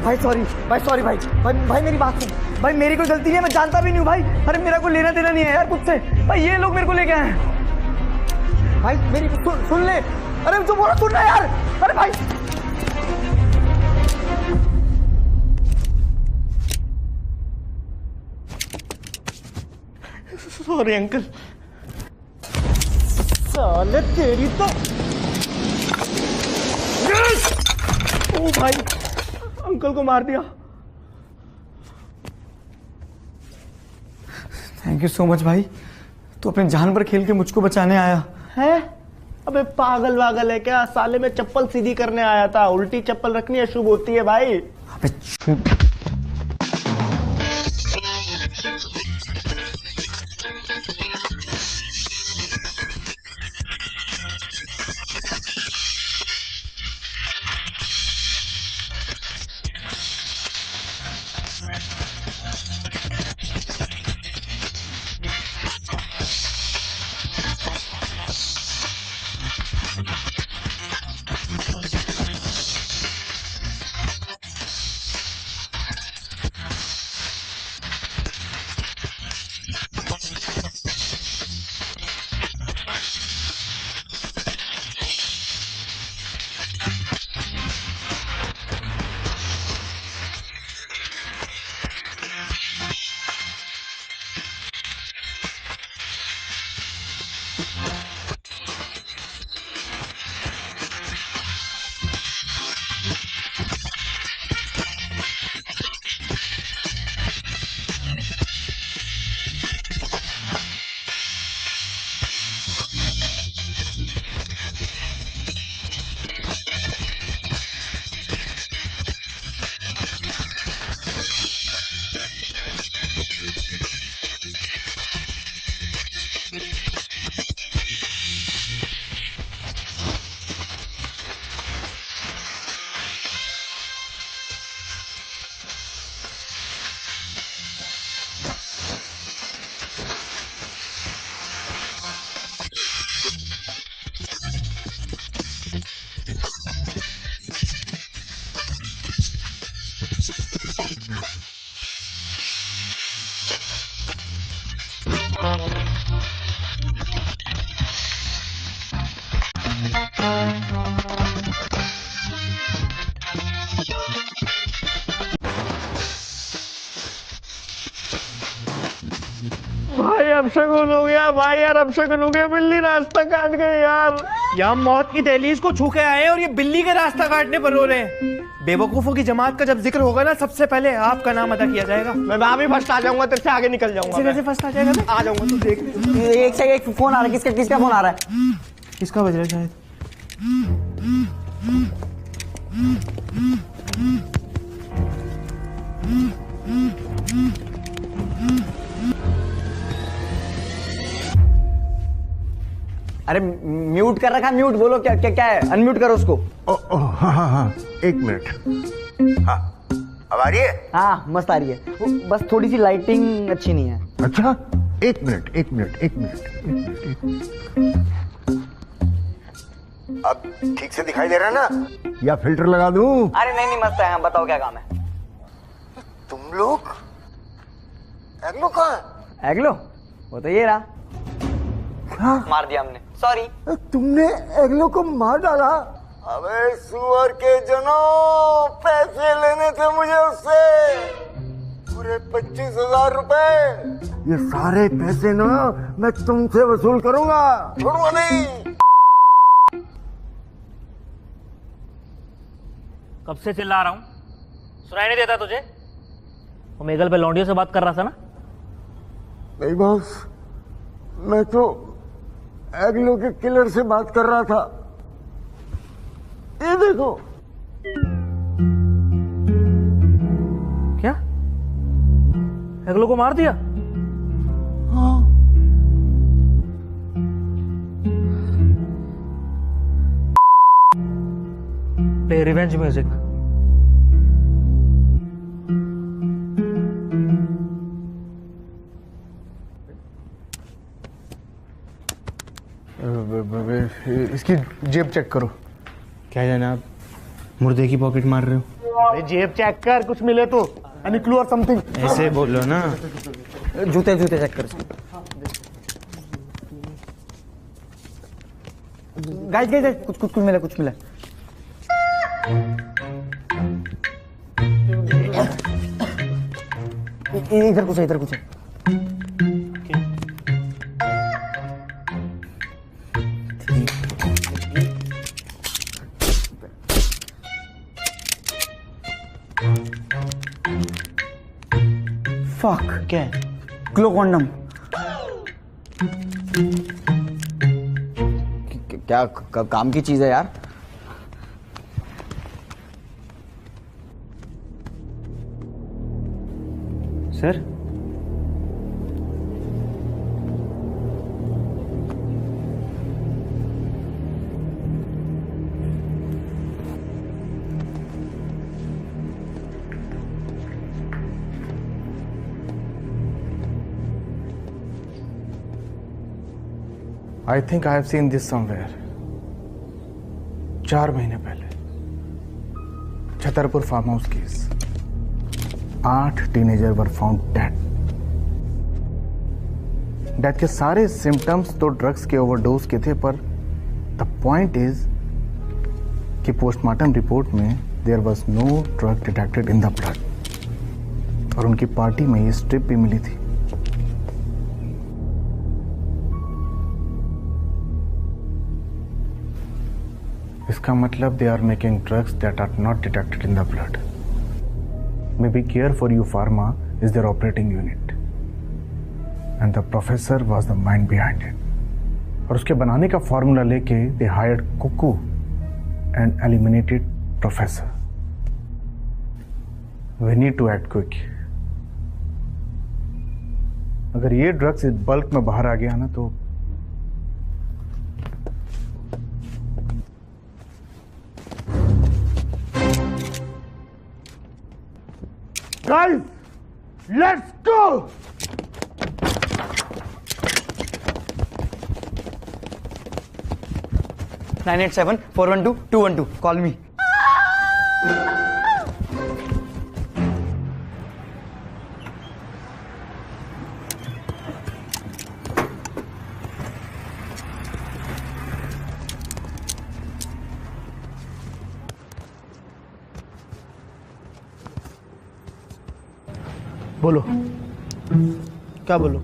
भाई सॉरी भाई मेरी बात सुन भाई, मेरी कोई गलती नहीं है, मैं जानता भी नहीं हूँ भाई। अरे मेरा कोई लेना देना नहीं है यार कुछ से भाई, ये लोग मेरे को लेके आए हैं भाई। मेरी सुन ले, अरे जो बोला सुन ना यार। अरे भाई सॉरी अंकल। साले तेरी तो ओ भाई अंकल को मार दिया। थैंक यू सो मच भाई, तू अपने जान पर खेल के मुझको बचाने आया है। अबे पागल वागल है क्या, साले में चप्पल सीधी करने आया था, उल्टी चप्पल रखनी अशुभ होती है भाई। अबे भाई अब शगुन हो गया भाई, यार अब शगुन हो गया, बिल्ली रास्ता काट गई यार। यहाँ मौत की दहलीज को छू के आए और ये बिल्ली का रास्ता काटने पर रो रहे हैं। बेवकूफों की जमात का जब जिक्र होगा ना, सबसे पहले आपका नाम अदा किया जाएगा। मैं वहां भी फर्स्ट आ जाऊंगा, तेरे से आगे निकल जाऊंगा। कैसे फर्स्ट आ जाएगा? आ जाऊंगा, तू देख। एक से एक फोन आ रहा है, किसका फोन आ रहा है? किसका बज रहा है शायद? अरे म्यूट कर रखा है, म्यूट बोलो क्या क्या क्या है, अनम्यूट करो उसको। हाँ, एक मिनट। हाँ, अब आ रही है? हाँ मस्त आ रही है, बस थोड़ी सी लाइटिंग अच्छी नहीं है। अच्छा, एक मिनट। अब ठीक से दिखाई दे रहा है ना, या फिल्टर लगा दूं? अरे नहीं मस्त है, बताओ क्या काम है? तुम लोग एग्लो कहाँ है? एग्लो वो तो ये रहा। हाँ? मार दिया हमने, सॉरी। तुमने एग्लो को मार डाला? अबे सुअर के जनो, पैसे लेने थे मुझे उससे। पूरे 25,000 रुपए। ये सारे पैसे ना मैं तुमसे वसूल करूंगा, छोड़ूंगा नहीं। कब से चिल्ला रहा हूं, सुनाई नहीं देता तुझे? वो मेगल पे लौंडियों से बात कर रहा था ना? नहीं बॉस, मैं तो एग्लो के किलर से बात कर रहा था। ये देखो। क्या एग्लो को मार दिया? हाँ। Play revenge music. इसकी जेब चेक करो। क्या जनाब, मुर्दे की पॉकेट मार रहे हो? अरे जेब चेक कर, कुछ मिले तो। एनी क्लू और समथिंग? ऐसे बोलो ना। जूते जूते चेक कर। गाइस गाइस कुछ मिला, कुछ मिला। इधर कुछ है, इधर कुछ है। फक, क्या है? Glow condom. क्या काम की चीज है यार? Sir I think I have seen this somewhere. 4 महीने पहले Chhatarpur farm house case. 8 teenager were found dead. Death के सारे सिम्टम्स तो ड्रग्स के ओवरडोज के थे, पर द पॉइंट इज कि पोस्टमार्टम रिपोर्ट में there was no drug detected in the blood, और उनकी पार्टी में ये स्ट्रिप भी मिली थी। इसका मतलब they are making drugs that are not detected in the blood. Maybe care for you pharma is their operating unit and the professor was the mind behind it. और उसके बनाने का फॉर्मूला लेके they hired Kuku and eliminated professor. We need to act quick. अगर ये drugs इस bulk में बाहर आ गया ना तो Guys, let's go! Nine 987-412-212. Call me. बोलो। क्या बोलो?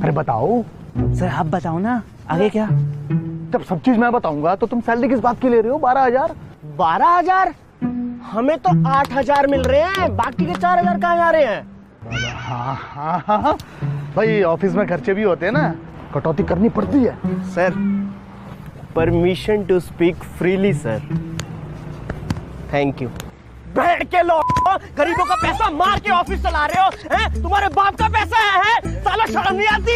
अरे बताओ। सर आप बताओ ना, आगे क्या? जब सब चीज मैं बताऊंगा तो तुम सैलरी किस बात की ले रहे हो? 12,000। 12,000? हमें तो 8,000 मिल रहे हैं, बाकी के 4,000 कहाँ जा रहे हैं? हाँ भाई, ऑफिस में खर्चे भी होते हैं ना, कटौती करनी पड़ती है। Sir, permission to speak freely sir. Thank you. बैठ के लो, गरीबों का पैसा मार के ऑफिस चला रहे हो, हैं? तुम्हारे बाप का पैसा है? साला शर्म नहीं आती?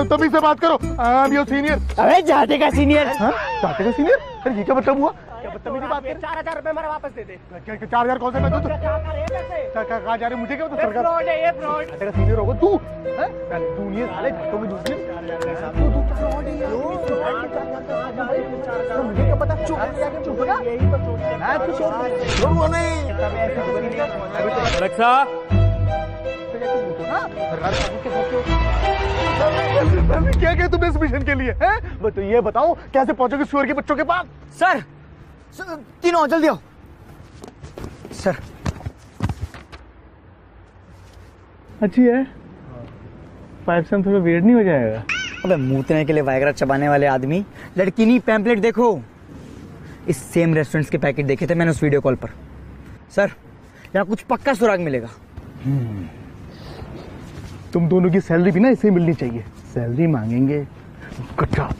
तभी से बात करो। I am your senior. अबे जाते का सीनियर? जाते का सीनियर? अरे ये क्या मतलब हुआ? क्या बदतमीजी बात कर? 4,000 रुपए मेरे वापस दे दे। 4,000 कौन से मैं दूं? कहाँ जा रहे मुझे क्या पता? सरकार फ्रॉड है ये, फ्रॉड। जाते का सीनियर होगा तू? तू नहीं साले, तो मैं दूसरी। मुझे क्या पता? चुप ना। यही तो सोचते हैं। रक्षा क्या क्या तुम इस मिशन के लिए हैं? तो ये बताओ कैसे पहुंचोगे सुअर के बच्चों के पास? सर तीनों जल्दी आओ। सर अच्छी है। 5 से थोड़ा वेट नहीं हो जाएगा? अबे मूतने के लिए वायग्रा चबाने वाले आदमी, लड़की नहीं पैम्पलेट देखो। इस सेम रेस्टोरेंट्स के पैकेट देखे थे मैंने उस वीडियो कॉल पर। सर यहाँ कुछ पक्का सुराग मिलेगा। तुम दोनों की सैलरी भी ना इसे मिलनी चाहिए। सैलरी मांगेंगे। Good job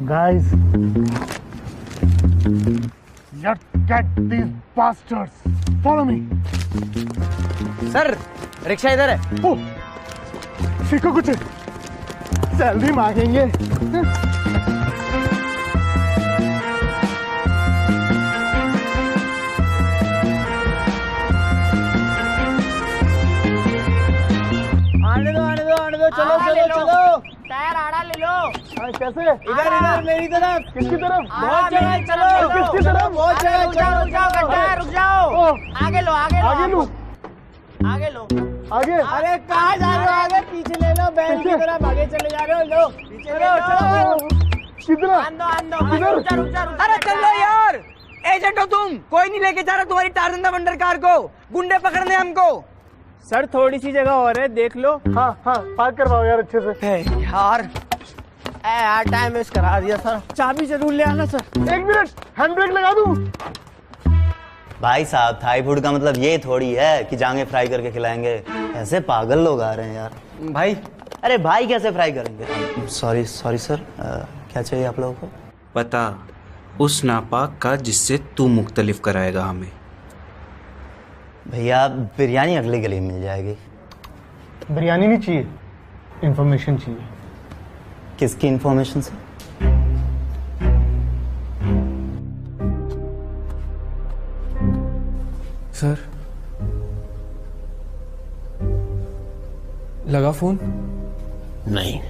guys. Let's get these bastards. Follow me. Sir rickshaw इधर है। ओ, सीखो कुछ। सैलरी मांगेंगे। आने दो, चलो चलो चलो। टायर आड़ा ले लो। कैसे? इधर मेरी तरफ। किसकी तरफ? बहुत जगह चलो। किसकी तरफ? बहुत जगह रुक जाओ रुक जाओ। आगे लो आगे लो आगे। अरे कहाँ जा रहे हो? आगे पीछे ले लो। बैल की तरफ आगे चले जा रहे हो। लो पीछे ले लो। कितना? रुक जा। अरे चलो यार, एजेंट हो तुम? कोई नहीं लेके जा रहा तुम्हारी टारजन वंडर कार को। गुंडे पकड़ने हमको। सर थोड़ी सी जगह और है, देख लो। हाँ पार्क करवाओ यार अच्छे से। यार टाइम वेस्ट करा दिया सर। चाबी जरूर ले आना सर। 1 मिनट, हैंड ब्रेक लगा दूं? भाई साहब, थाई फूड का मतलब ये थोड़ी है कि जांघें फ्राई करके खिलाएंगे। ऐसे पागल लोग आ रहे हैं यार। भाई अरे भाई कैसे फ्राई करेंगे? सॉरी सर, क्या चाहिए आप लोगों को? पता उस नापाक का जिससे तू मुख्तलिफ कराएगा हमें। भैया बिरयानी अगली गली में मिल जाएगी। बिरयानी नहीं चाहिए, इंफॉर्मेशन चाहिए। किसकी इंफॉर्मेशन से? सर लगा फोन? नहीं।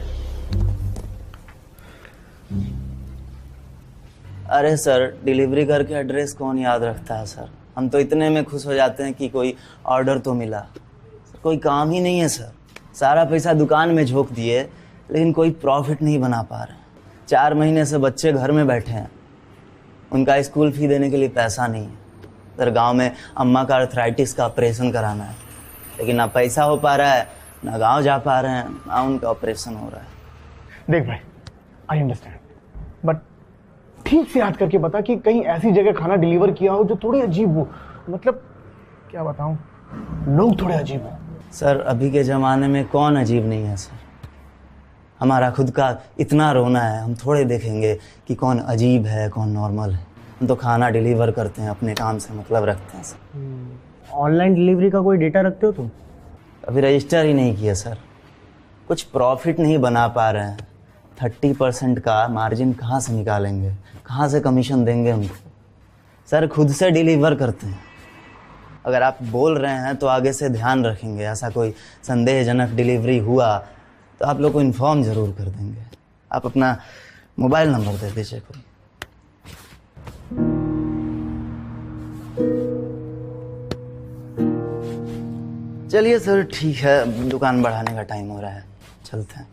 अरे सर, डिलीवरी करके एड्रेस कौन याद रखता है सर? हम तो इतने में खुश हो जाते हैं कि कोई ऑर्डर तो मिला। कोई काम ही नहीं है सर। सारा पैसा दुकान में झोंक दिए लेकिन कोई प्रॉफिट नहीं बना पा रहे। 4 महीने से बच्चे घर में बैठे हैं, उनका स्कूल फी देने के लिए पैसा नहीं है। सर गांव में अम्मा का आर्थराइटिस का ऑपरेशन कराना है, लेकिन ना पैसा हो पा रहा है, ना गांव जा पा रहे हैं, ना उनका ऑपरेशन हो रहा है। देख भाई, आई अंडरस्टैंड, बट ठीक से याद करके बता कि कहीं ऐसी जगह खाना डिलीवर किया हो जो थोड़ी अजीब हो। मतलब क्या बताऊं, लोग थोड़े अजीब हो। सर अभी के ज़माने में कौन अजीब नहीं है सर? हमारा खुद का इतना रोना है, हम थोड़े देखेंगे कि कौन अजीब है कौन नॉर्मल है। हम तो खाना डिलीवर करते हैं, अपने काम से मतलब रखते हैं सर। ऑनलाइन डिलीवरी का कोई डेटा रखते हो तुम? अभी रजिस्टर ही नहीं किया सर। कुछ प्रॉफिट नहीं बना पा रहे हैं। 30% का मार्जिन कहाँ से निकालेंगे, कहाँ से कमीशन देंगे उनको? सर खुद से डिलीवर करते हैं। अगर आप बोल रहे हैं तो आगे से ध्यान रखेंगे। ऐसा कोई संदेहजनक डिलीवरी हुआ तो आप लोग को इन्फॉर्म ज़रूर कर देंगे। आप अपना मोबाइल नंबर दे दीजिए कोई। चलिए सर ठीक है, दुकान बढ़ाने का टाइम हो रहा है, चलते हैं।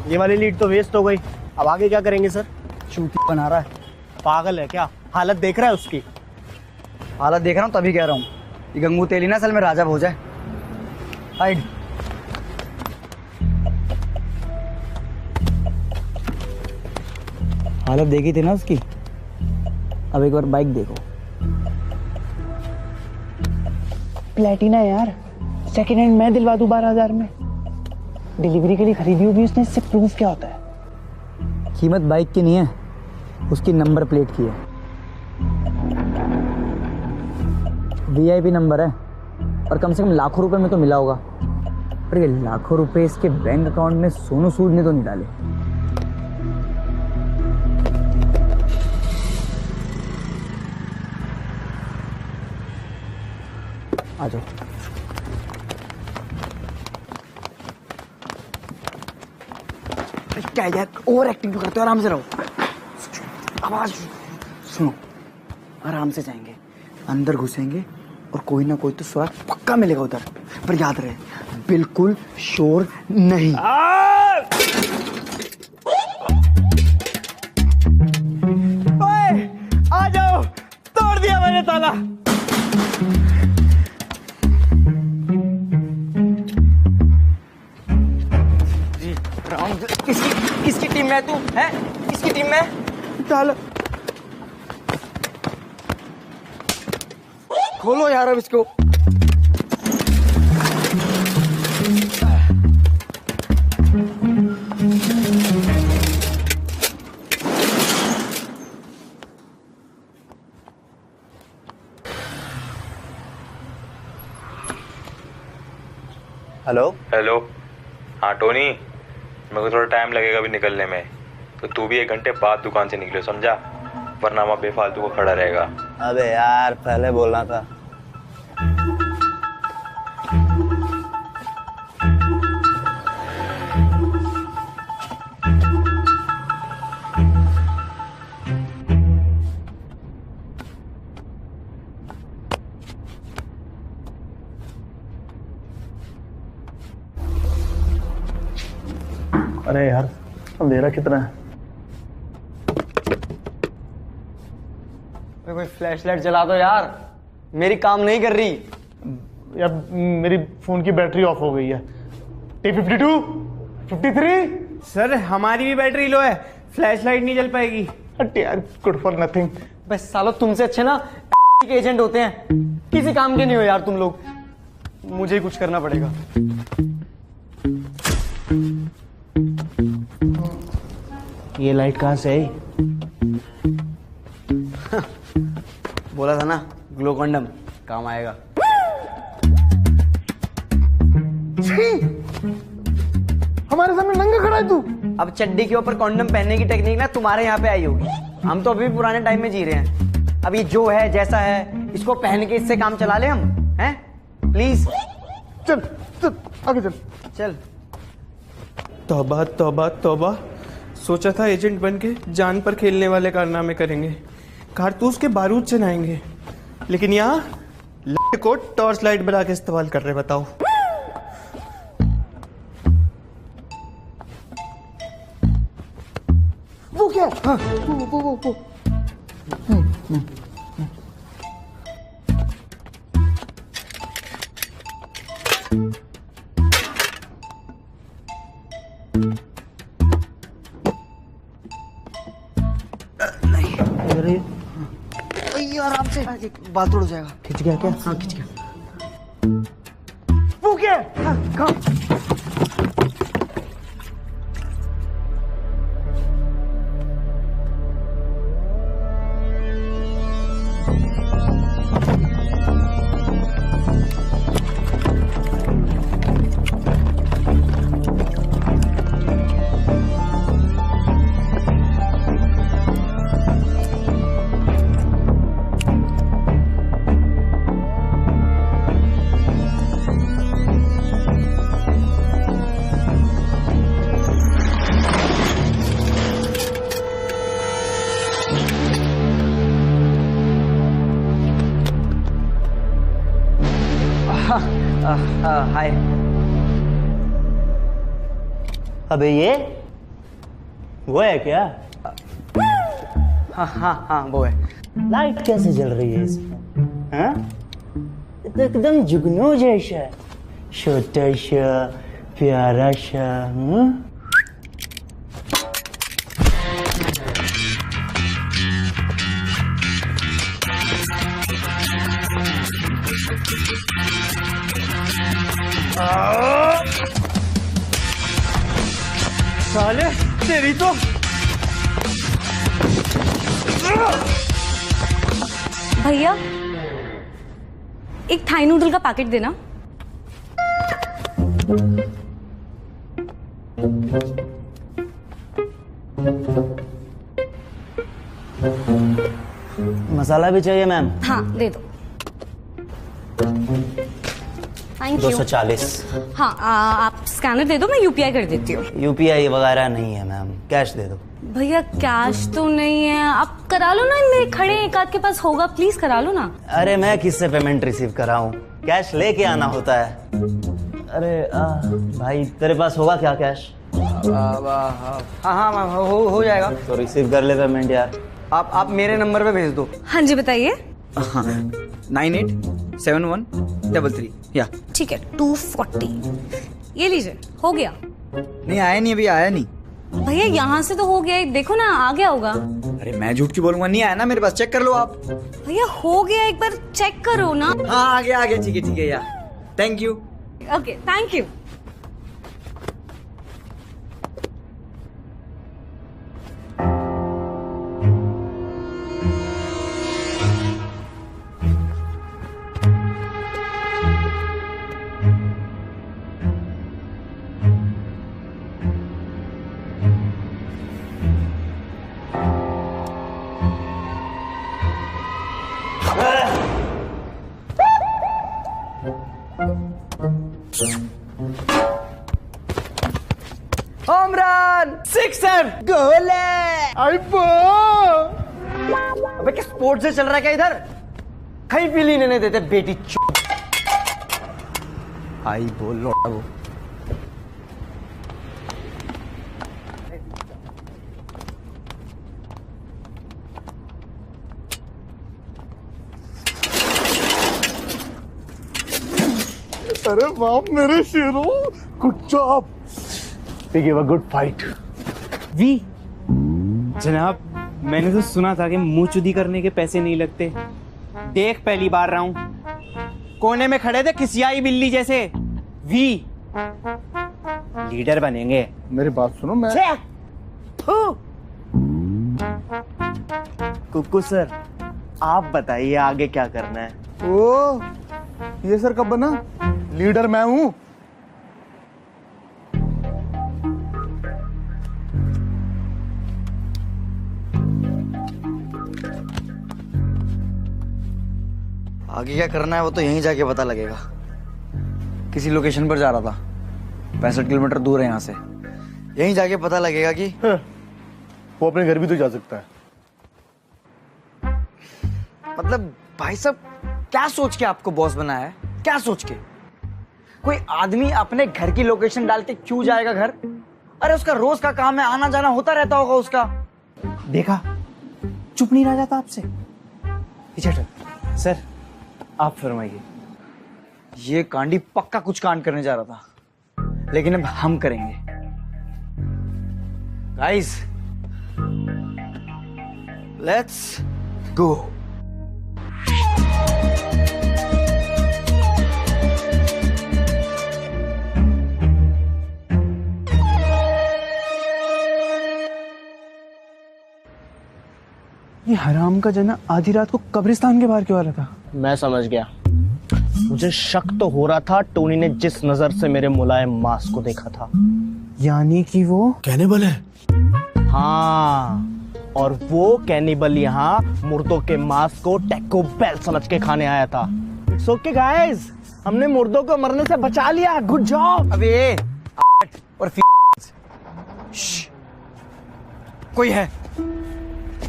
ये वाली लीड तो वेस्ट हो गई, अब आगे क्या करेंगे सर? चूती बना रहा है, पागल है क्या? हालत देख रहा है उसकी? हालत देख रहा हूँ तभी कह रहा हूँ, ये गंगू तेली ना असल में राजा हो जाए। हाइड। हालत देखी थी ना उसकी, अब एक बार बाइक देखो। प्लेटिना यार, सेकेंड हैंड मैं दिलवा दूं 12,000 में। डिलीवरी के लिए खरीदी होगी उसने, इससे प्रूफ क्या होता है? कीमत बाइक की नहीं है, उसकी नंबर प्लेट की है। VIP नंबर है और कम से कम लाखों रुपए में तो मिला होगा। पर ये लाखों रुपए इसके बैंक अकाउंट में सोनू सूद ने तो नहीं डाले। आ जाओ। क्या यार, ओवर एक्टिंग क्यों करते हो? आराम से रहो। आवाज सुनो, आराम से जाएंगे, अंदर घुसेंगे और कोई ना कोई तो सुराग पक्का मिलेगा उधर। पर याद रहे, बिल्कुल शोर नहीं। ताला। किसकी टीम में तू है? किसकी टीम में? ताला खोलो यार अब इसको। Hello hello. हाँ टोनी, मेरे को थोड़ा टाइम लगेगा अभी निकलने में, तो तू भी 1 घंटे बाद दुकान से निकले, समझा? वरना वहाँ बेफालतू को खड़ा रहेगा। अबे यार पहले बोलना था। अरे यार अंधेरा कितना है? कोई फ्लैश लाइट जला दो यार, मेरी काम नहीं कर रही। यार मेरी फोन की बैटरी ऑफ हो गई है। T52, 53। सर हमारी भी बैटरी लो है, फ्लैश लाइट नहीं जल पाएगी। यार गुड फॉर नथिंग। बस सालो तुमसे अच्छे ना के एजेंट होते हैं, किसी काम के नहीं हो यार तुम लोग। मुझे ही कुछ करना पड़ेगा। ये लाइट कहाँ से आई? बोला था ना ग्लो कंडम काम आएगा। हमारे सामने नंगा खड़ा है तू। अब चड्डी के ऊपर कंडम पहनने की टेक्निक ना तुम्हारे यहाँ पे आई होगी। हम तो अभी भी पुराने टाइम में जी रहे हैं। अब ये जो है जैसा है इसको पहन के इससे काम चला ले हम, हैं? प्लीज चल चल आगे चल चल। तौबा तौबा तौबा, सोचा था एजेंट बन के जान पर खेलने वाले कारनामे करेंगे, कारतूस के बारूद चलाएंगे, लेकिन यहाँ लाइट को टॉर्च लाइट बना के इस्तेमाल कर रहे। बताओ वो क्या? हाँ, वो। आराम से बाल तोड़ जाएगा। खिंच गया क्या? हाँ खिंच गया। वो क्या? हाँ, कहाँ? हाय। अबे ये वो है क्या? हाँ वो है। लाइट कैसे जल रही है इसमें? हाँ? तो एकदम जुगनू जैसा, छोटा सा प्यारा सा। साले तेरी तो। भैया एक थाई नूडल का पैकेट देना। मसाला भी चाहिए मैम? हाँ दे दो। Thank you. 240। हाँ आप स्कैनर दे दो, मैं यूपीआई कर देती हूँ। यूपीआई वगैरह नहीं है मैम, कैश दे दो। भैया कैश तो नहीं है, आप करा लो ना, मेरे खड़े एक आध के पास होगा, प्लीज करा लो ना। अरे मैं किससे पेमेंट रिसीव कराऊं, कैश लेके आना होता है। अरे भाई तेरे पास होगा क्या कैश? हाँ हो जाएगा। तो रिसीव कर ले पेमेंट यार। आप मेरे नंबर पे भेज दो। हाँ जी बताइए। हाँ 987133 या ठीक है 240 ये लीजिए हो गया। नहीं आया नहीं, अभी आया नहीं भैया यहाँ से तो हो गया, देखो ना आ गया होगा। अरे मैं झूठ क्यों बोलूंगा, नहीं आया ना मेरे पास, चेक कर लो आप। भैया हो गया, एक बार चेक करो ना। हाँ आ गया ठीक है यार, thank you. Okay thank you. Home run, sixer, गोले। अबे क्या स्पोर्ट्स से चल रहा है क्या इधर? खाई पी ली नहीं देते बेटी आई बोल लौटा वो। अरे बाप मेरे शेरों, good job, we give a good fight. We जनाब, मैंने तो सुना था कि मुंह चुदी करने के पैसे नहीं लगते। देख पहली बार रहा हूं, कोने में खड़े थे खिसियाई बिल्ली जैसे। वी लीडर बनेंगे। मेरी बात सुनो, मैं कुक्कू सर आप बताइए आगे क्या करना है? ओ ये सर कब बना? लीडर मैं हूं। आगे क्या करना है वो तो यहीं जाके पता लगेगा। किसी लोकेशन पर जा रहा था, 65 किलोमीटर दूर है यहाँ से। यहीं जाके पता लगेगा कि वो अपने घर भी तो जा सकता है। मतलब भाई साहब क्या सोच के आपको बॉस बनाया है? क्या सोच के? कोई आदमी अपने घर की लोकेशन डाल के क्यों जाएगा घर? अरे उसका रोज का काम है, आना जाना होता रहता होगा उसका। देखा, चुप नहीं रह जाता आपसे। सर आप फरमाइए। ये कांडी पक्का कुछ कांड करने जा रहा था, लेकिन अब हम करेंगे। Guys let's go. ये हराम का जना आधी रात को कब्रिस्तान के बाहर क्यों आ रहा था? मैं समझ गया। मुझे शक तो हो रहा था टोनी ने जिस नजर से मेरे मुलायम मांस को देखा था। यानी कि वो कैनिबल है। हाँ, और वो कैनिबल यहाँ मुर्दों के मांस को टैको बेल समझ के खाने आया था। इट्स ओके गाइस, हमने मुर्दों को मरने से बचा लिया। Good job. अबे और कोई है,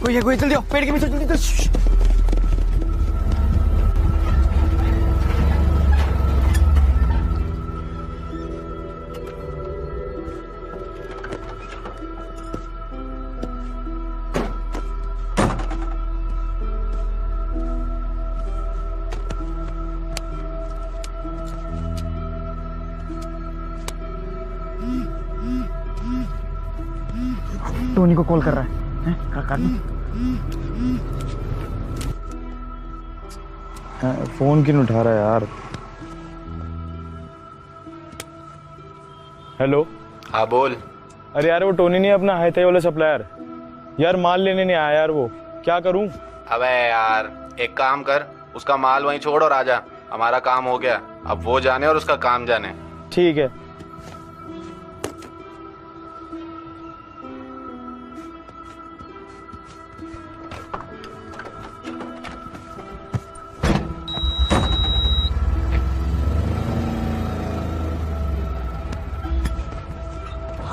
कोई जल्दी आओ, पेड़ के पीछे जल्दी। टोनी को कॉल कर रहा है। फोन क्यों उठा रहा है यार? हेलो। हाँ बोल। अरे यार वो टोनी नहीं अपना हाई वाला सप्लायर यार, माल लेने नहीं आया यार। वो क्या करूं? अबे यार एक काम कर, उसका माल वहीं छोड़ और आजा। हमारा काम हो गया, अब वो जाने और उसका काम जाने। ठीक है।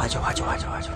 आ जाओ।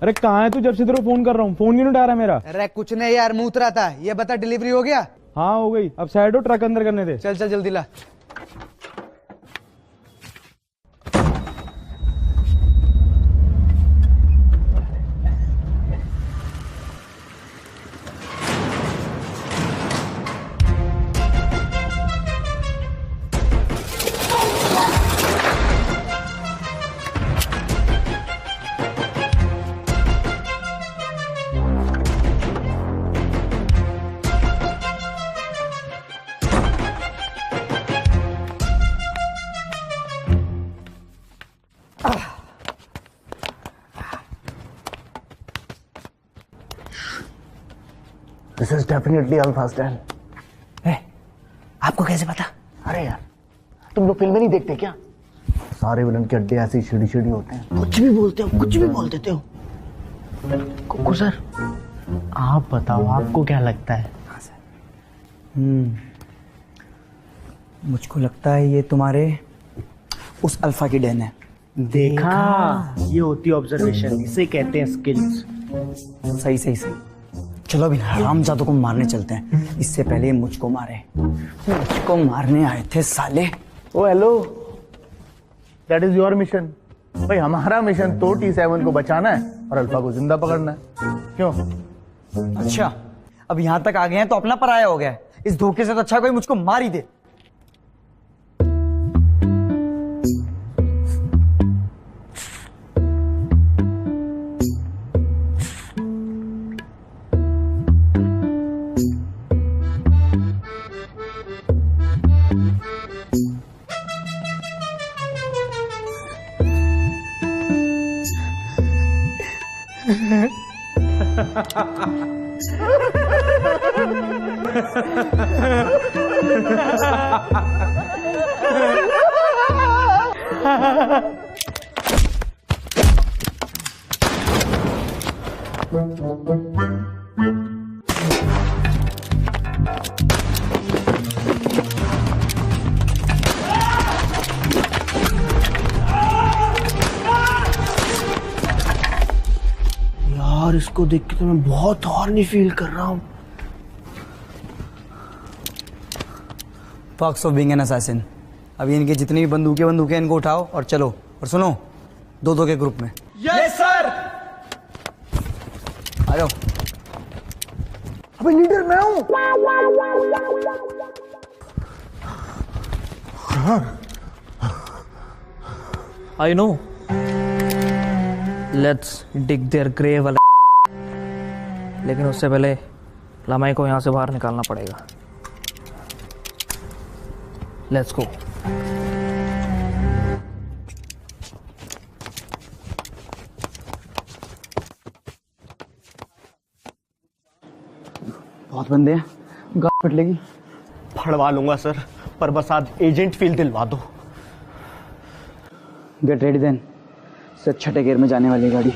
अरे कहाँ है तू? जब से तेरे को फोन कर रहा हूँ, फोन क्यों नहीं उठा रहा मेरा? अरे कुछ नहीं यार, मुंह उतरा था। ये बता डिलीवरी हो गया? हाँ हो गई। अब साइड हो, ट्रक अंदर करने दे। चल चल जल्दी ला। This is definitely Alpha's den. आपको कैसे पता? अरे यार, तुम लोग फिल्में नहीं देखते क्या? सारे विलन के अड्डे ऐसे सीढ़ी सीढ़ी होते हैं। कुछ भी बोलते हो, कुछ भी बोल देते हो। कुकू सर, आप बताओ, आपको क्या लगता है? मुझको लगता है ये तुम्हारे उस अल्फा की डेन है। देखा, ये होती ऑब्जर्वेशन, इसे कहते हैं स्किल्स। सही सही सही। चलो अभी हरामजादों को मारने चलते हैं, इससे पहले ये मुझको मारे। मुझको मारने आए थे साले। Oh hello, that is your mission. भाई हमारा मिशन तो T7 को बचाना है और अल्फा को जिंदा पकड़ना है। क्यों? अच्छा, अब यहाँ तक आ गए हैं तो अपना पराया हो गया है। इस धोखे से तो अच्छा कोई मुझको मार ही दे। यार इसको देख के तो मैं बहुत हॉर्नी फील कर रहा हूँ। Perks of being an assassin। अभी इनके जितनी भी बंदूकें इनको उठाओ और चलो। और सुनो, दो दो के ग्रुप में। Yes sir. आ जाओ। अबे लीडर मैं हूँ। I know। Let's dig their grave। लेकिन उससे पहले लमाई को यहाँ से बाहर निकालना पड़ेगा। Let's go। बहुत बंदे हैं, गाड़ पिट लेगी। फड़वा लूंगा सर, पर बस आज एजेंट फील दिलवा दो। Get ready then. से छठे गियर में जाने वाली गाड़ी।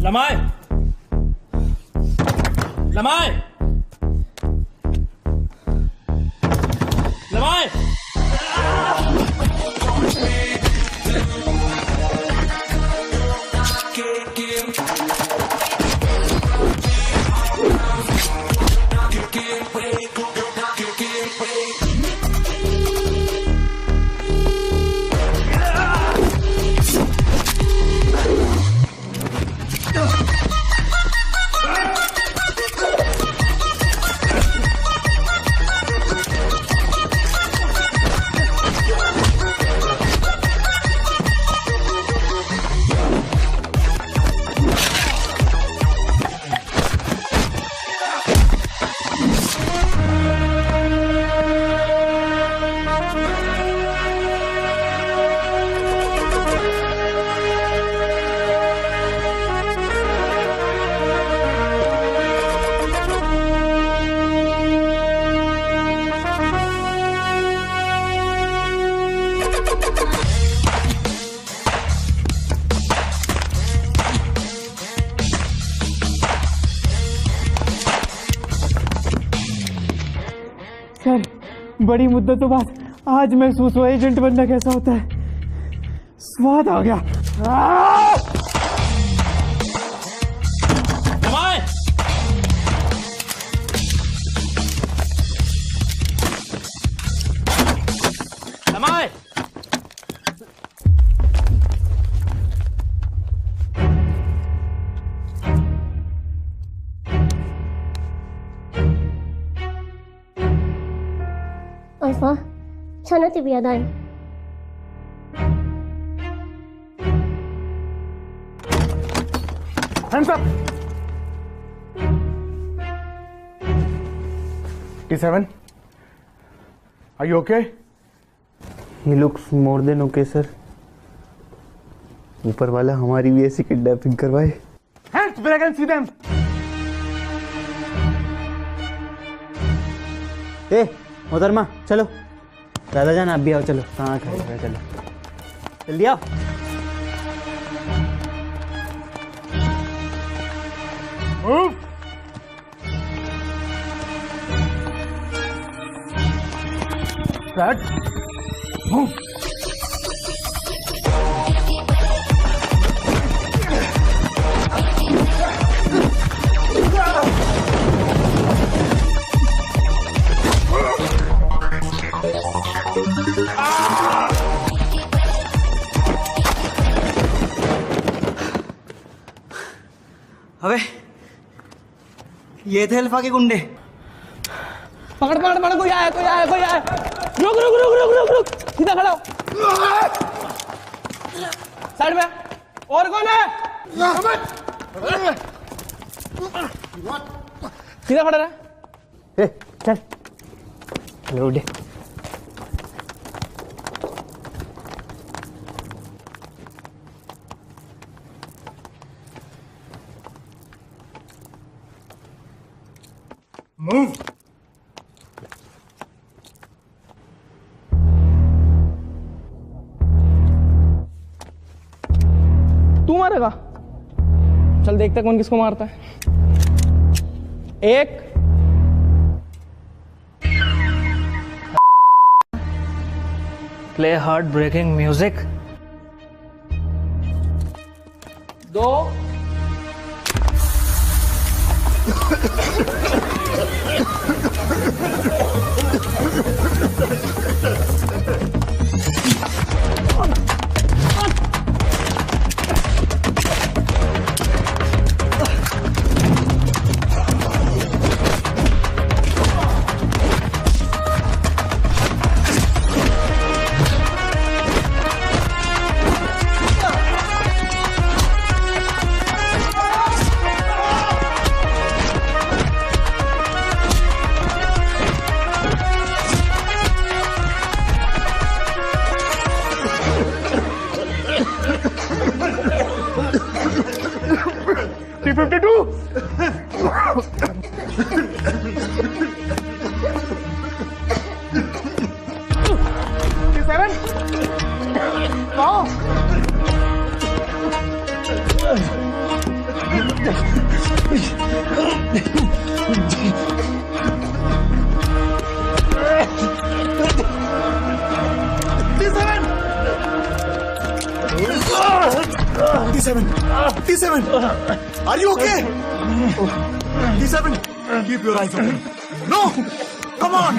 लमाई, लमाई, लमाई। बड़ी मुद्दतों बाद आज महसूस हुआ एजेंट बनना कैसा होता है। स्वाद आ गया। Alpha, sana tibiyadan. Hands up. T7, are you okay? He looks more than okay, sir. ऊपर वाला हमारी भी ऐसी किडनैपिंग करवाए। Hands back and see them. ए मोहतरमा चलो, दादा जान आप भी आओ, चलो। कहाँ खड़े हो, चलो जल्दी आओ। Move. Start. Move. अबे ये थे अल्फा के गुंडे। पकड़ पकड़ पकड़, कोई आया कोई आया कोई आया। रुक रुक रुक रुक रुक रुक, सीधा खड़ा हो। साइड में। और कौन है? सीधा खड़ा रहा। चल चलो उठे। Move. तू मारेगा? चल देखते कौन किसको मारता है। एक, प्ले हार्ट ब्रेकिंग म्यूजिक। दो, T52. T7. No. T7, are you okay? T7, keep your eyes open. No, come on.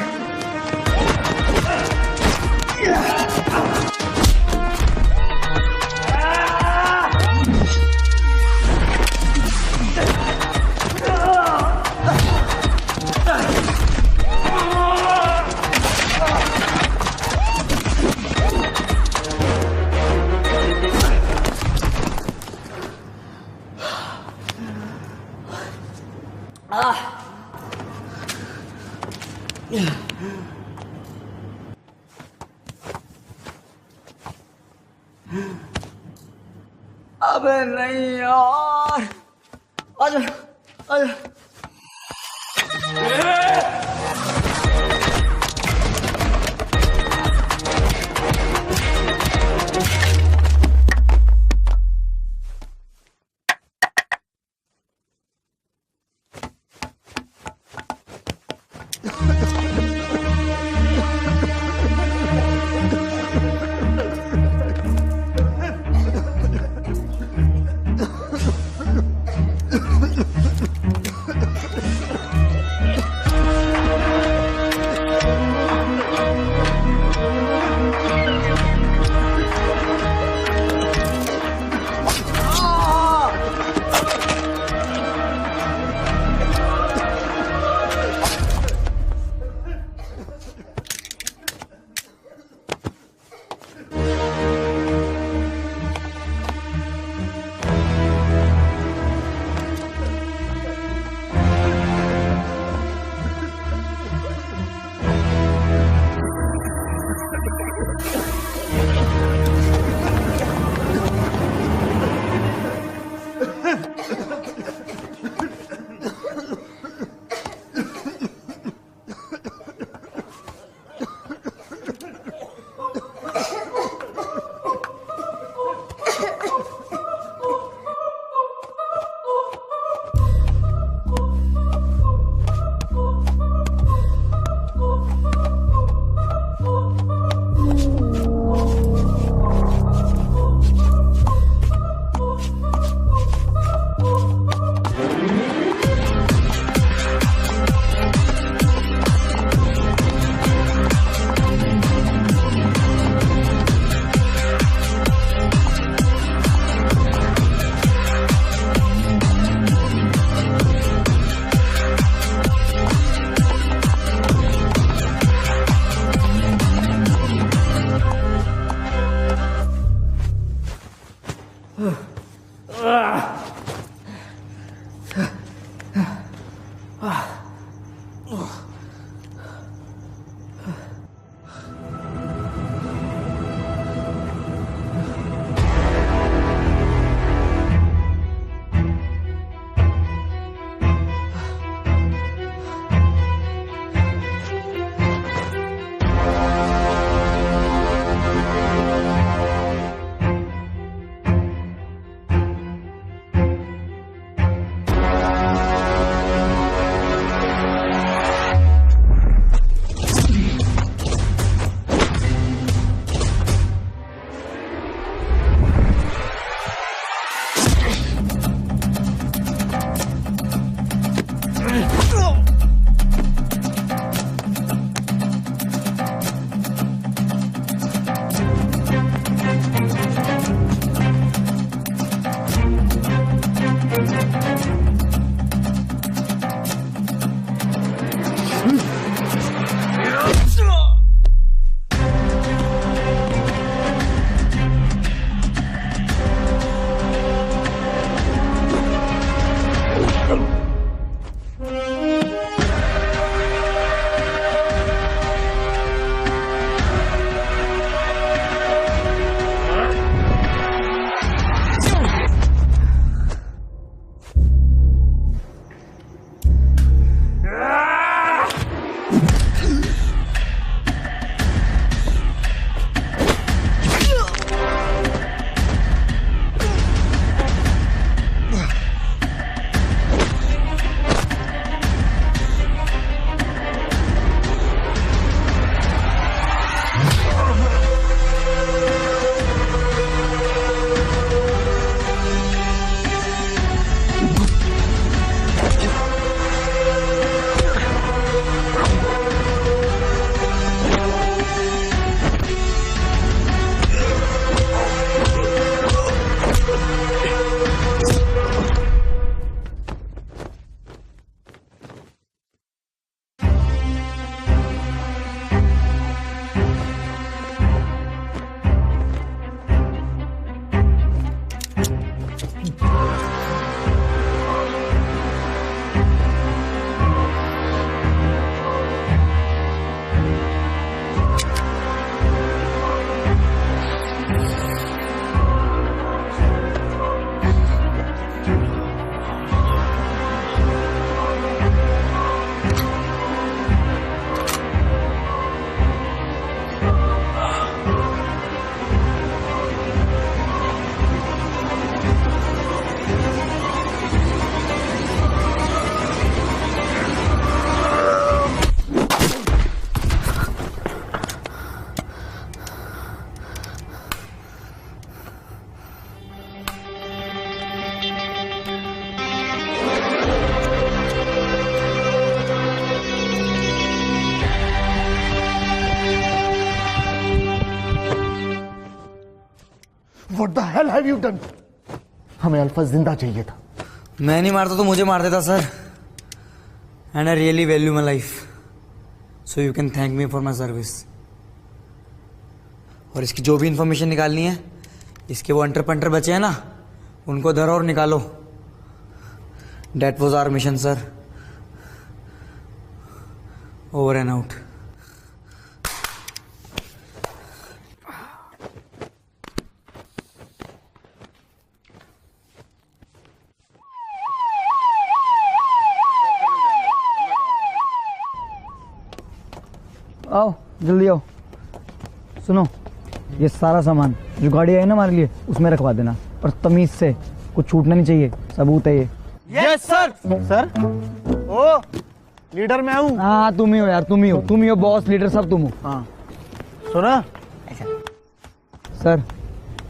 अबे नहीं यार, आजा आजा। What the hell have you done? हमें अल्फा जिंदा चाहिए था। मैं नहीं मारता तो मुझे मार देता sir. And I really value my life, so you can thank me for my service. और इसकी जो भी इंफॉर्मेशन निकालनी है, इसके वो अंटर पंटर बचे हैं ना, उनको धरो और निकालो। That was our mission sir. Over and out. आओ जल्दी आओ। सुनो, ये सारा सामान जो गाड़ी आई ना हमारे लिए उसमें रखवा देना, और तमीज से, कुछ छूटना नहीं चाहिए। सबूत है ये। Yes sir. सर ओ लीडर मैं हूँ। हाँ तुम ही हो यार, तुम ही हो बॉस, लीडर सब तुम हो। हाँ सुना सर,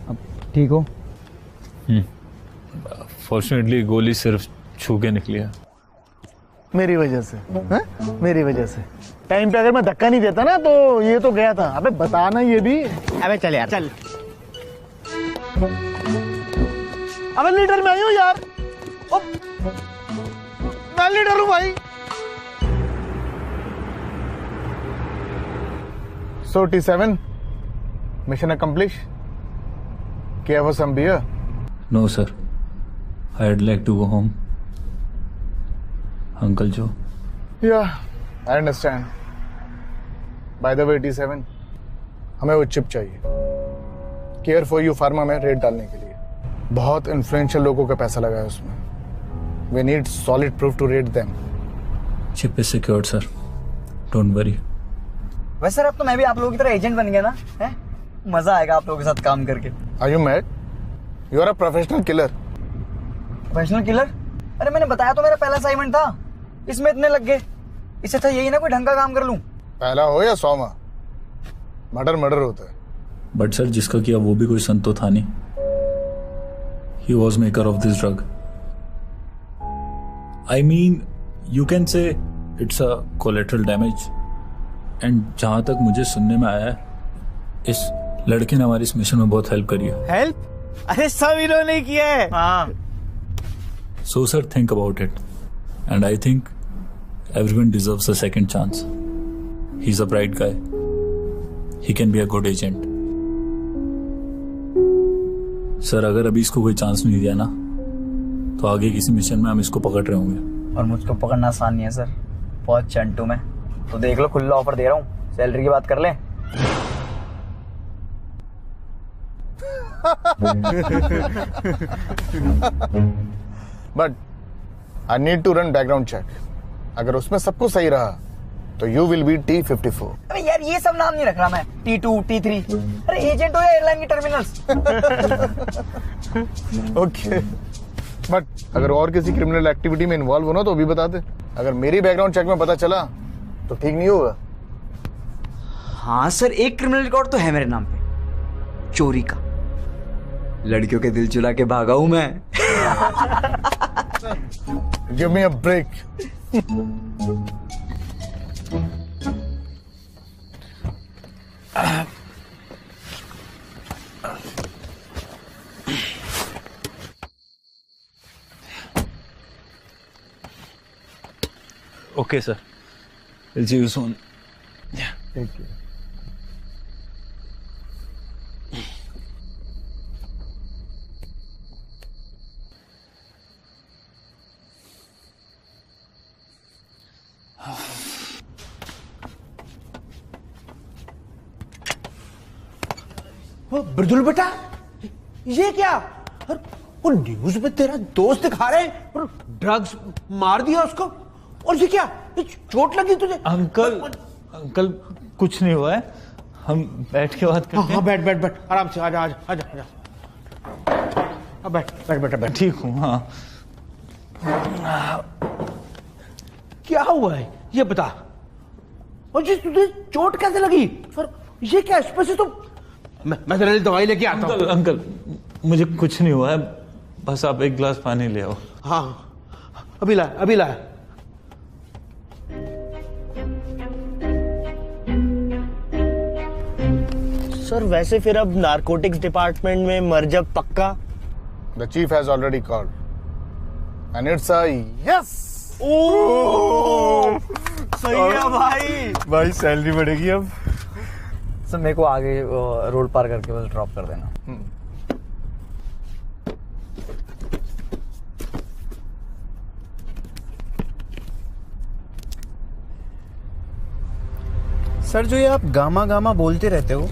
अब ठीक हो? फॉर्चुनेटली गोली सिर्फ छू के निकली है। मेरी वजह से है? मेरी वजह से टाइम पे अगर मैं धक्का नहीं देता ना तो ये तो गया था। अबे बताना ये भी। अबे चल यार चल। अबे लीडर मैं हूँ यार। मैं लीडर हूँ भाई। So T7, mission accomplished? Care for some beer? No sir, I'd like to go home. Uncle Joe. Yeah, I understand. By the way T7, हमें वो चिप चाहिए केयर फॉर यू फार्मा में रेड डालने के लिए। बहुत इन्फ्लुएंशियल लोगों का पैसा लगा है उसमें। We need solid proof to raid them. Chip is secured sir, don't worry. वैसे सर अब तो मैं भी आप लोगों की तरह एजेंट बन गया ना, है? मजा आएगा आप लोगों के साथ काम करके। Are you mad? You are a professional killer. Professional killer? अरे मैंने बताया तो मेरा पहला असाइनमेंट था, इसमें इतने लग गए। इससे अच्छा यही ना कोई ढंग का काम कर लूं। पहला हो या 100वां, मर्डर होता है। बट सर जिसका किया वो भी कोई संत तो था नहीं। He was maker of this drug. I mean, you can say it's a collateral damage. And जहां तक मुझे सुनने में आया है, इस लड़के ने हमारी इस मिशन में बहुत हेल्प करी है। हेल्प? अरे सब इन्होंने किया है। हाँ। So sir, think about it. And I think everyone deserves a second chance. He's a bright guy. He can be a good agent. Sir अगर अभी इसको कोई चांस नहीं दिया ना तो आगे किसी मिशन में हम इसको पकड़ रहे होंगे। और मुझको पकड़ना आसान नहीं है सर, बहुत चंटू मैं। तो देख लो, खुला ऑफर दे रहा हूँ, सैलरी की बात कर लें। But I need to run background check. अगर उसमें सब कुछ सही रहा तो यू विल बी T54। अबे यार ये सब नाम नहीं रख रहा मैं, T2 T3। अरे एजेंट हो या एयरलाइन की टर्मिनल्स। ओके, बट अगर और किसी क्रिमिनल एक्टिविटी में इन्वॉल्व होना तो अभी बता दे। अगर मेरी बैकग्राउंड चेक में पता चला तो ठीक नहीं होगा। हाँ सर, एक क्रिमिनल रिकॉर्ड तो है मेरे नाम पे, चोरी का। लड़कियों के दिल चुरा के भागा हूं मैं। Give me a break. Okay, sir. We'll see you soon. Yeah. Thank you. वो बिरदुल बेटा, ये क्या? वो न्यूज में तेरा दोस्त दिखा रहे हैं और ड्रग्स मार दिया उसको, और ये क्या? ये चोट लगी तुझे? अंकल कुछ नहीं हुआ है, हम बैठ के बात करते हैं। हाँ, बैठ बैठ बैठ, आराम से, आजा आजा आजा आजा। अब बैठ बैठ बेटा बैठ। ठीक हूँ। हाँ, क्या हुआ है ये बता। और जी तुझे चोट कैसे लगी? और ये क्या स्पेस है? तो मैं तेरे लिए दवाई लेके आता हूँ। अंकल मुझे कुछ नहीं हुआ है, बस आप एक गिलास पानी ले आओ। हाँ, अभी ला अभी ला। सर वैसे फिर अब नारकोटिक्स डिपार्टमेंट में मर्जब पक्का? The chief has already called, and it's a yes. सही है भाई। भाई सैलरी बढ़ेगी अब। सर मेरे को आगे रोड पार करके बस ड्रॉप कर देना। सर जो ये आप गामा गामा बोलते रहते हो,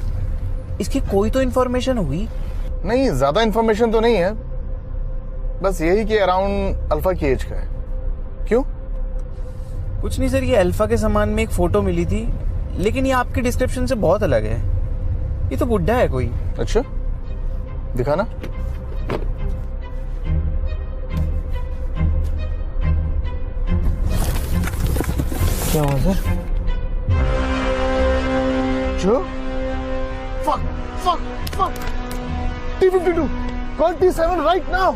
इसकी कोई तो इन्फॉर्मेशन हुई? नहीं, ज्यादा इन्फॉर्मेशन तो नहीं है, बस यही कि अराउंड अल्फा की एज का है। क्यों? कुछ नहीं सर, ये अल्फा के सामान में एक फोटो मिली थी, लेकिन ये आपके डिस्क्रिप्शन से बहुत अलग है। ये तो बुड्ढा है कोई। अच्छा, दिखाना। क्या हुआ सर? जो fuck T52, call T7 right now.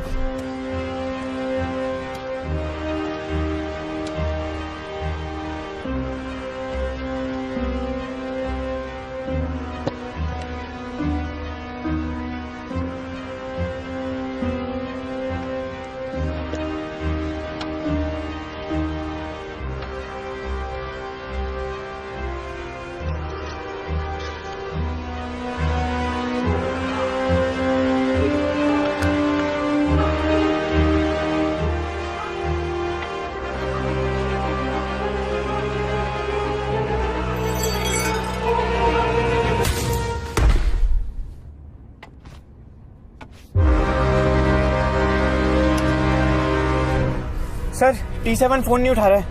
Sir T7 phone नहीं उठा रहा है।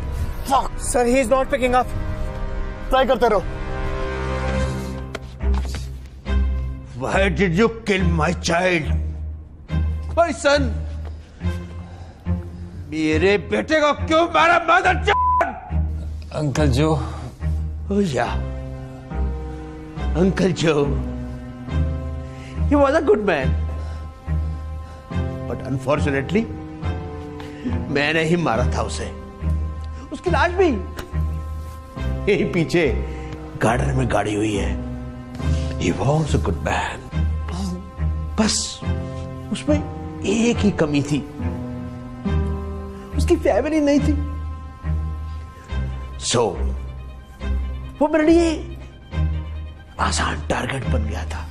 Fuck. Sir he is not picking up. Try करते रहो। Why did you kill my child? My son? मेरे बेटे को क्यों मारा मदर? अंकल जो। Oh yeah, Uncle Joe. He was a good man, but unfortunately, मैंने ही मारा था उसे। उसकी लाश भी यही पीछे गार्डन में गाड़ी हुई है। He was a good man. बस उसमें एक ही कमी थी, उसकी फैमिली नहीं थी। So वो मेरे लिए आसान टारगेट बन गया था।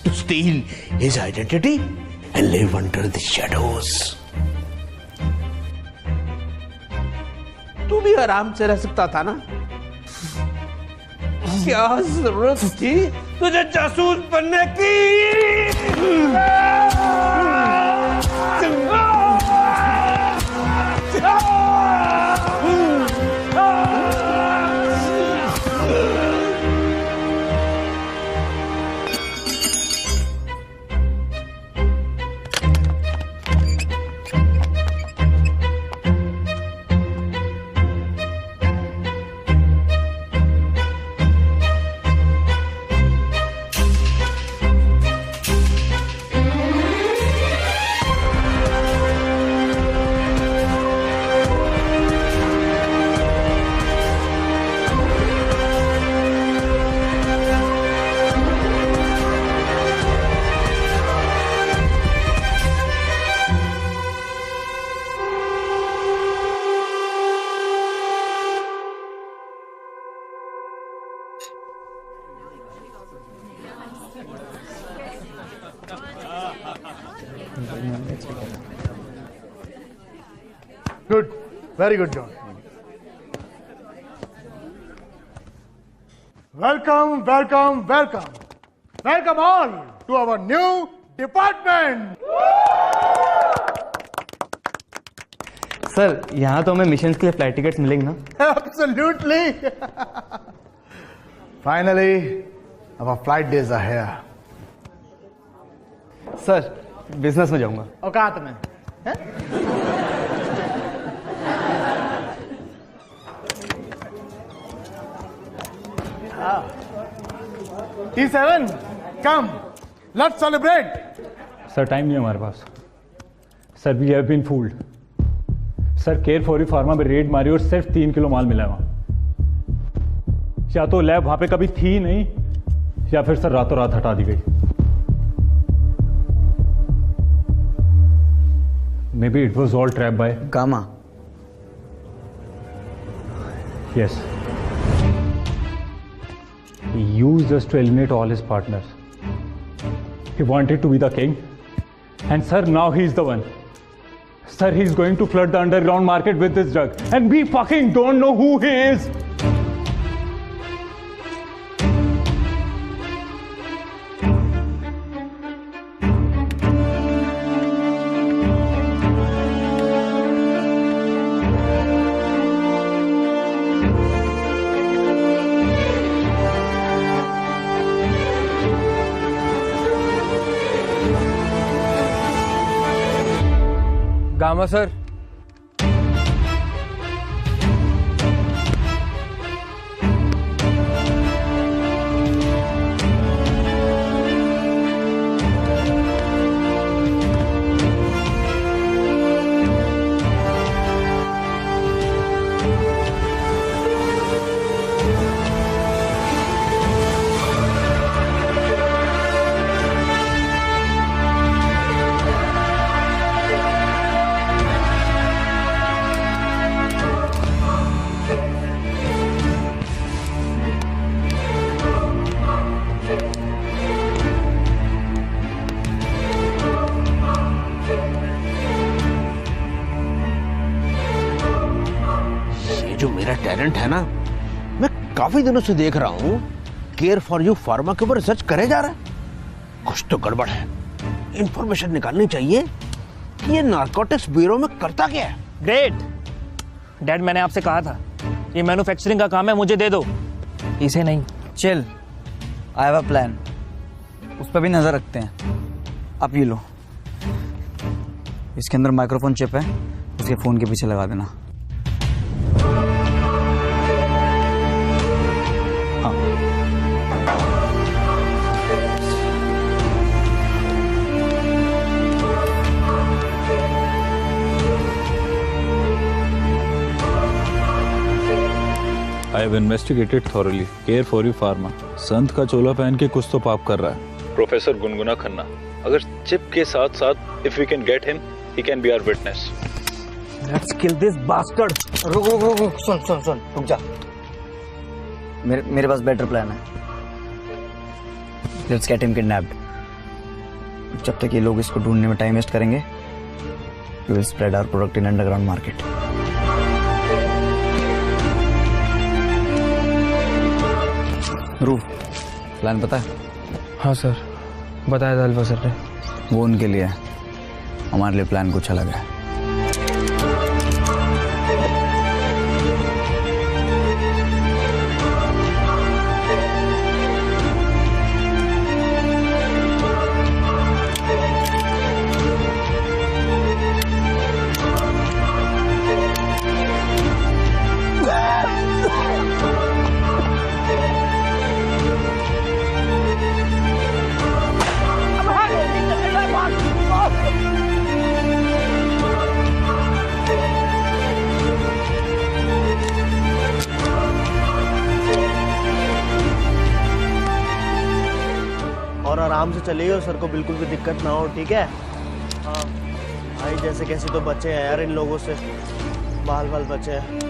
To steal his identity and live under the shadows. तू भी आराम से रह सकता था ना। क्या जरूरत थी तुझे जासूस बनने की? Good. Very good, John. Welcome, welcome, welcome. Welcome all to our new department. Sir यहाँ तो हमें मिशन के लिए फ्लाइट टिकट्स मिलेंगे ना? Absolutely. Finally, our flight days are here. Sir business में जाऊंगा। औकात में हैं? T7, come, let's celebrate. Sir time नहीं है हमारे पास। Sir we have been fooled. Sir care for you pharma में रेड मारी और सिर्फ 3 किलो माल मिला है वहां। या तो लैब वहां पे कभी थी नहीं या फिर सर रातों रात हटा दी गई। May be it was all trap by gamma. Yes. He used us to eliminate all his partners. He wanted to be the king. And sir, now he's the one. Sir, he's going to flood the underground market with this drug. And we fucking don't know who he is. Gamma sir, जो मेरा talent है ना, मैं काफी दिनों से देख रहा हूँ केयर फॉर यू फार्मा के ऊपर रिसर्च करे जा रहा है। कुछ तो गड़बड़ है। इंफॉर्मेशन निकालनी चाहिए कि ये नारकोटिक्स ब्यूरो में करता क्या है। ग्रेट डैड, मैंने आपसे कहा था ये मैन्युफैक्चरिंग का काम है, मुझे दे दो, इसे नहीं। Chill, I have a plan, उस पर भी नजर रखते हैं। आप ये लो, इसके अंदर माइक्रोफोन चिप है, उसके फोन के पीछे लगा देना। I have investigated thoroughly. Care for you pharma. संत का चोला पहन के कुछ तो पाप कर रहा है। प्रोफेसर गुनगुना खन्ना। अगर चिप के साथ साथ if we can get him, he can be our witness. Let's kill this bastard. रुक, सुन, रुक जा। मेरे पास बेटर प्लान है। Let's get him kidnapped. जब तक ये लोग इसको ढूंढने में टाइम वेस्ट करेंगे, we will spread our product in underground market. Dhruv, plan पता है? हाँ सर, बताया था अल्फा सर ने। वो उनके लिए है, हमारे लिए प्लान कुछ अलग है। और आराम से चलिए, सर को बिल्कुल भी दिक्कत ना हो, ठीक है? हाँ भाई, जैसे कैसे तो बचे हैं यार, इन लोगों से बाल बाल बचे हैं।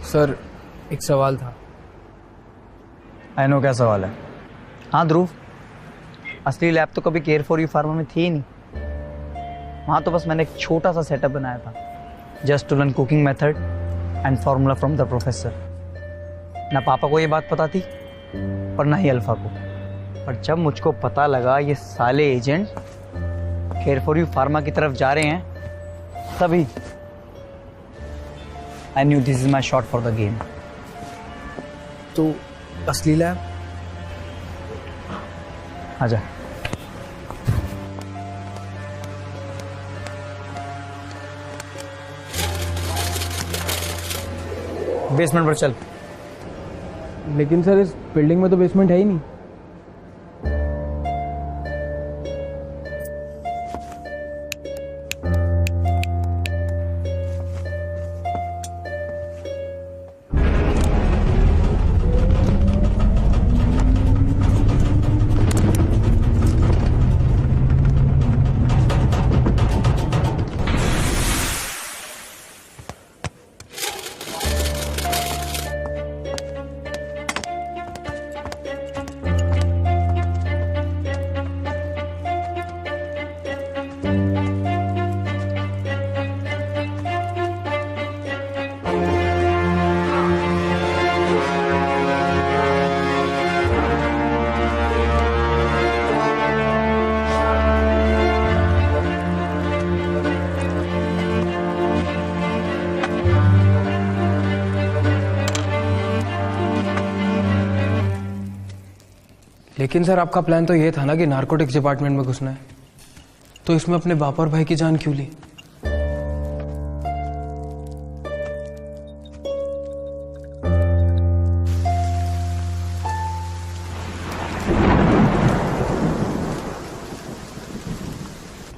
सर, एक सवाल था। आई नो क्या सवाल है। हाँ ध्रुव, असली लैब तो कभी केयर फॉर यू फार्मा में थी ही नहीं। वहाँ तो बस मैंने एक छोटा सा सेटअप बनाया था, just to learn cooking method and formula from the professor. ना पापा को ये बात पता थी और ना ही अल्फा को। पर जब मुझको पता लगा ये साले agent care for you pharma की तरफ जा रहे हैं, तभी I knew this is my shot for the game. तो असली लैब? आजा। बेसमेंट पर चल। लेकिन सर, इस बिल्डिंग में तो बेसमेंट है ही नहीं। लेकिन सर, आपका प्लान तो ये था ना कि नारकोटिक्स डिपार्टमेंट में घुसना है, तो इसमें अपने बाप और भाई की जान क्यों ली?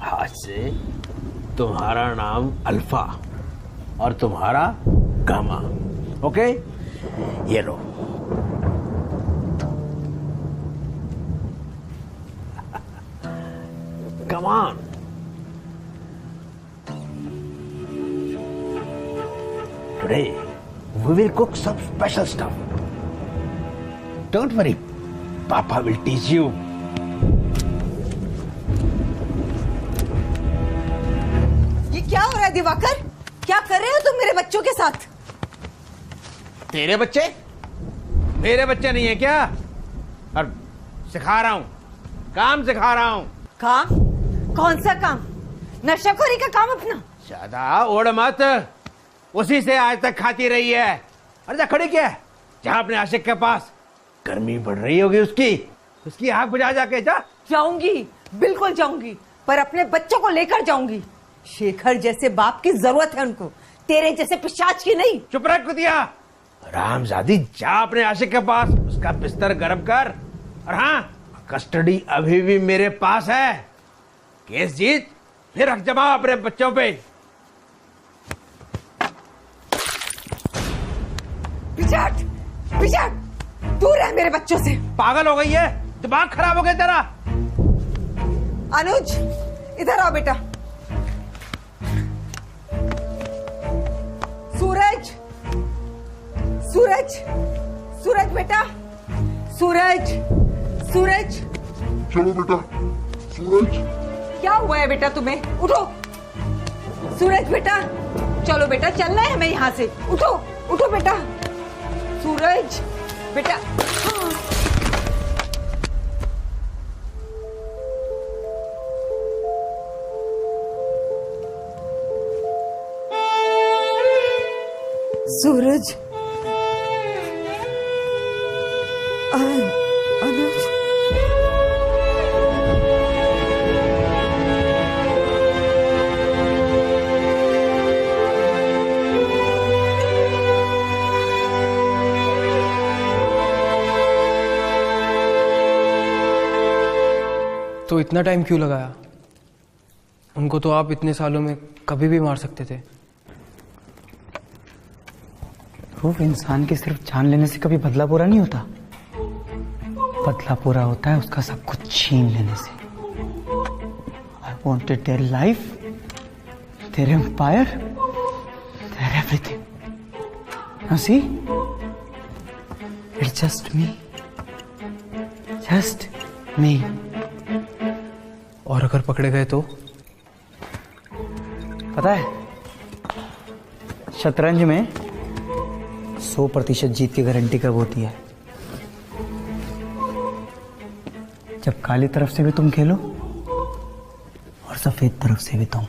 आज से तुम्हारा नाम अल्फा और तुम्हारा गामा, ओके? ये लो। Come on. Today, we will cook some special stuff. Don't worry, Papa will teach you. ये क्या हो रहा है दिवाकर? क्या कर रहे हो तुम मेरे बच्चों के साथ? तेरे बच्चे? मेरे बच्चे नहीं है क्या? और सिखा रहा हूँ, काम सिखा रहा हूँ। काम? कौन सा काम? नशाखोरी का काम अपना? ज्यादा ओढ़ मत, उसी से आज तक खाती रही है। अरे जा, खड़ी क्या है? जा अपने आशिक के पास, गर्मी बढ़ रही होगी उसकी आग बुझा जाके जा। जाऊंगी, बिल्कुल जाऊंगी, पर अपने बच्चों को लेकर जाऊंगी। शेखर जैसे बाप की जरूरत है उनको, तेरे जैसे पिशाच की नहीं। चुप रह कुतिया, रामजादी, जा अपने आशिक के पास, उसका बिस्तर गर्म कर। और हाँ, कस्टडी अभी भी मेरे पास है। केस जीत, फिर हक जमा अपने बच्चों पे। पिछाट पिछाट, दूर रह मेरे बच्चों से। पागल हो गई है, दिमाग खराब हो गया तेरा। अनुज इधर आओ बेटा। सूरज सूरज सूरज बेटा, सूरज सूरज। चलो बेटा, सूरज। क्या हुआ है बेटा तुम्हें? उठो सूरज बेटा, चलो बेटा चलना है हमें यहाँ से। उठो उठो बेटा, सूरज बेटा। सूरज, अनुज। तो इतना टाइम क्यों लगाया? उनको तो आप इतने सालों में कभी भी मार सकते थे। रूप, इंसान के सिर्फ जान लेने से कभी बदला पूरा नहीं होता। बदला पूरा होता है उसका सब कुछ छीन लेने से। I wanted their life, their empire, their everything. Now see, it's just me, just me. और अगर पकड़े गए तो? पता है, शतरंज में 100% जीत की गारंटी कब होती है? जब काली तरफ से भी तुम खेलो और सफेद तरफ से भी तुम।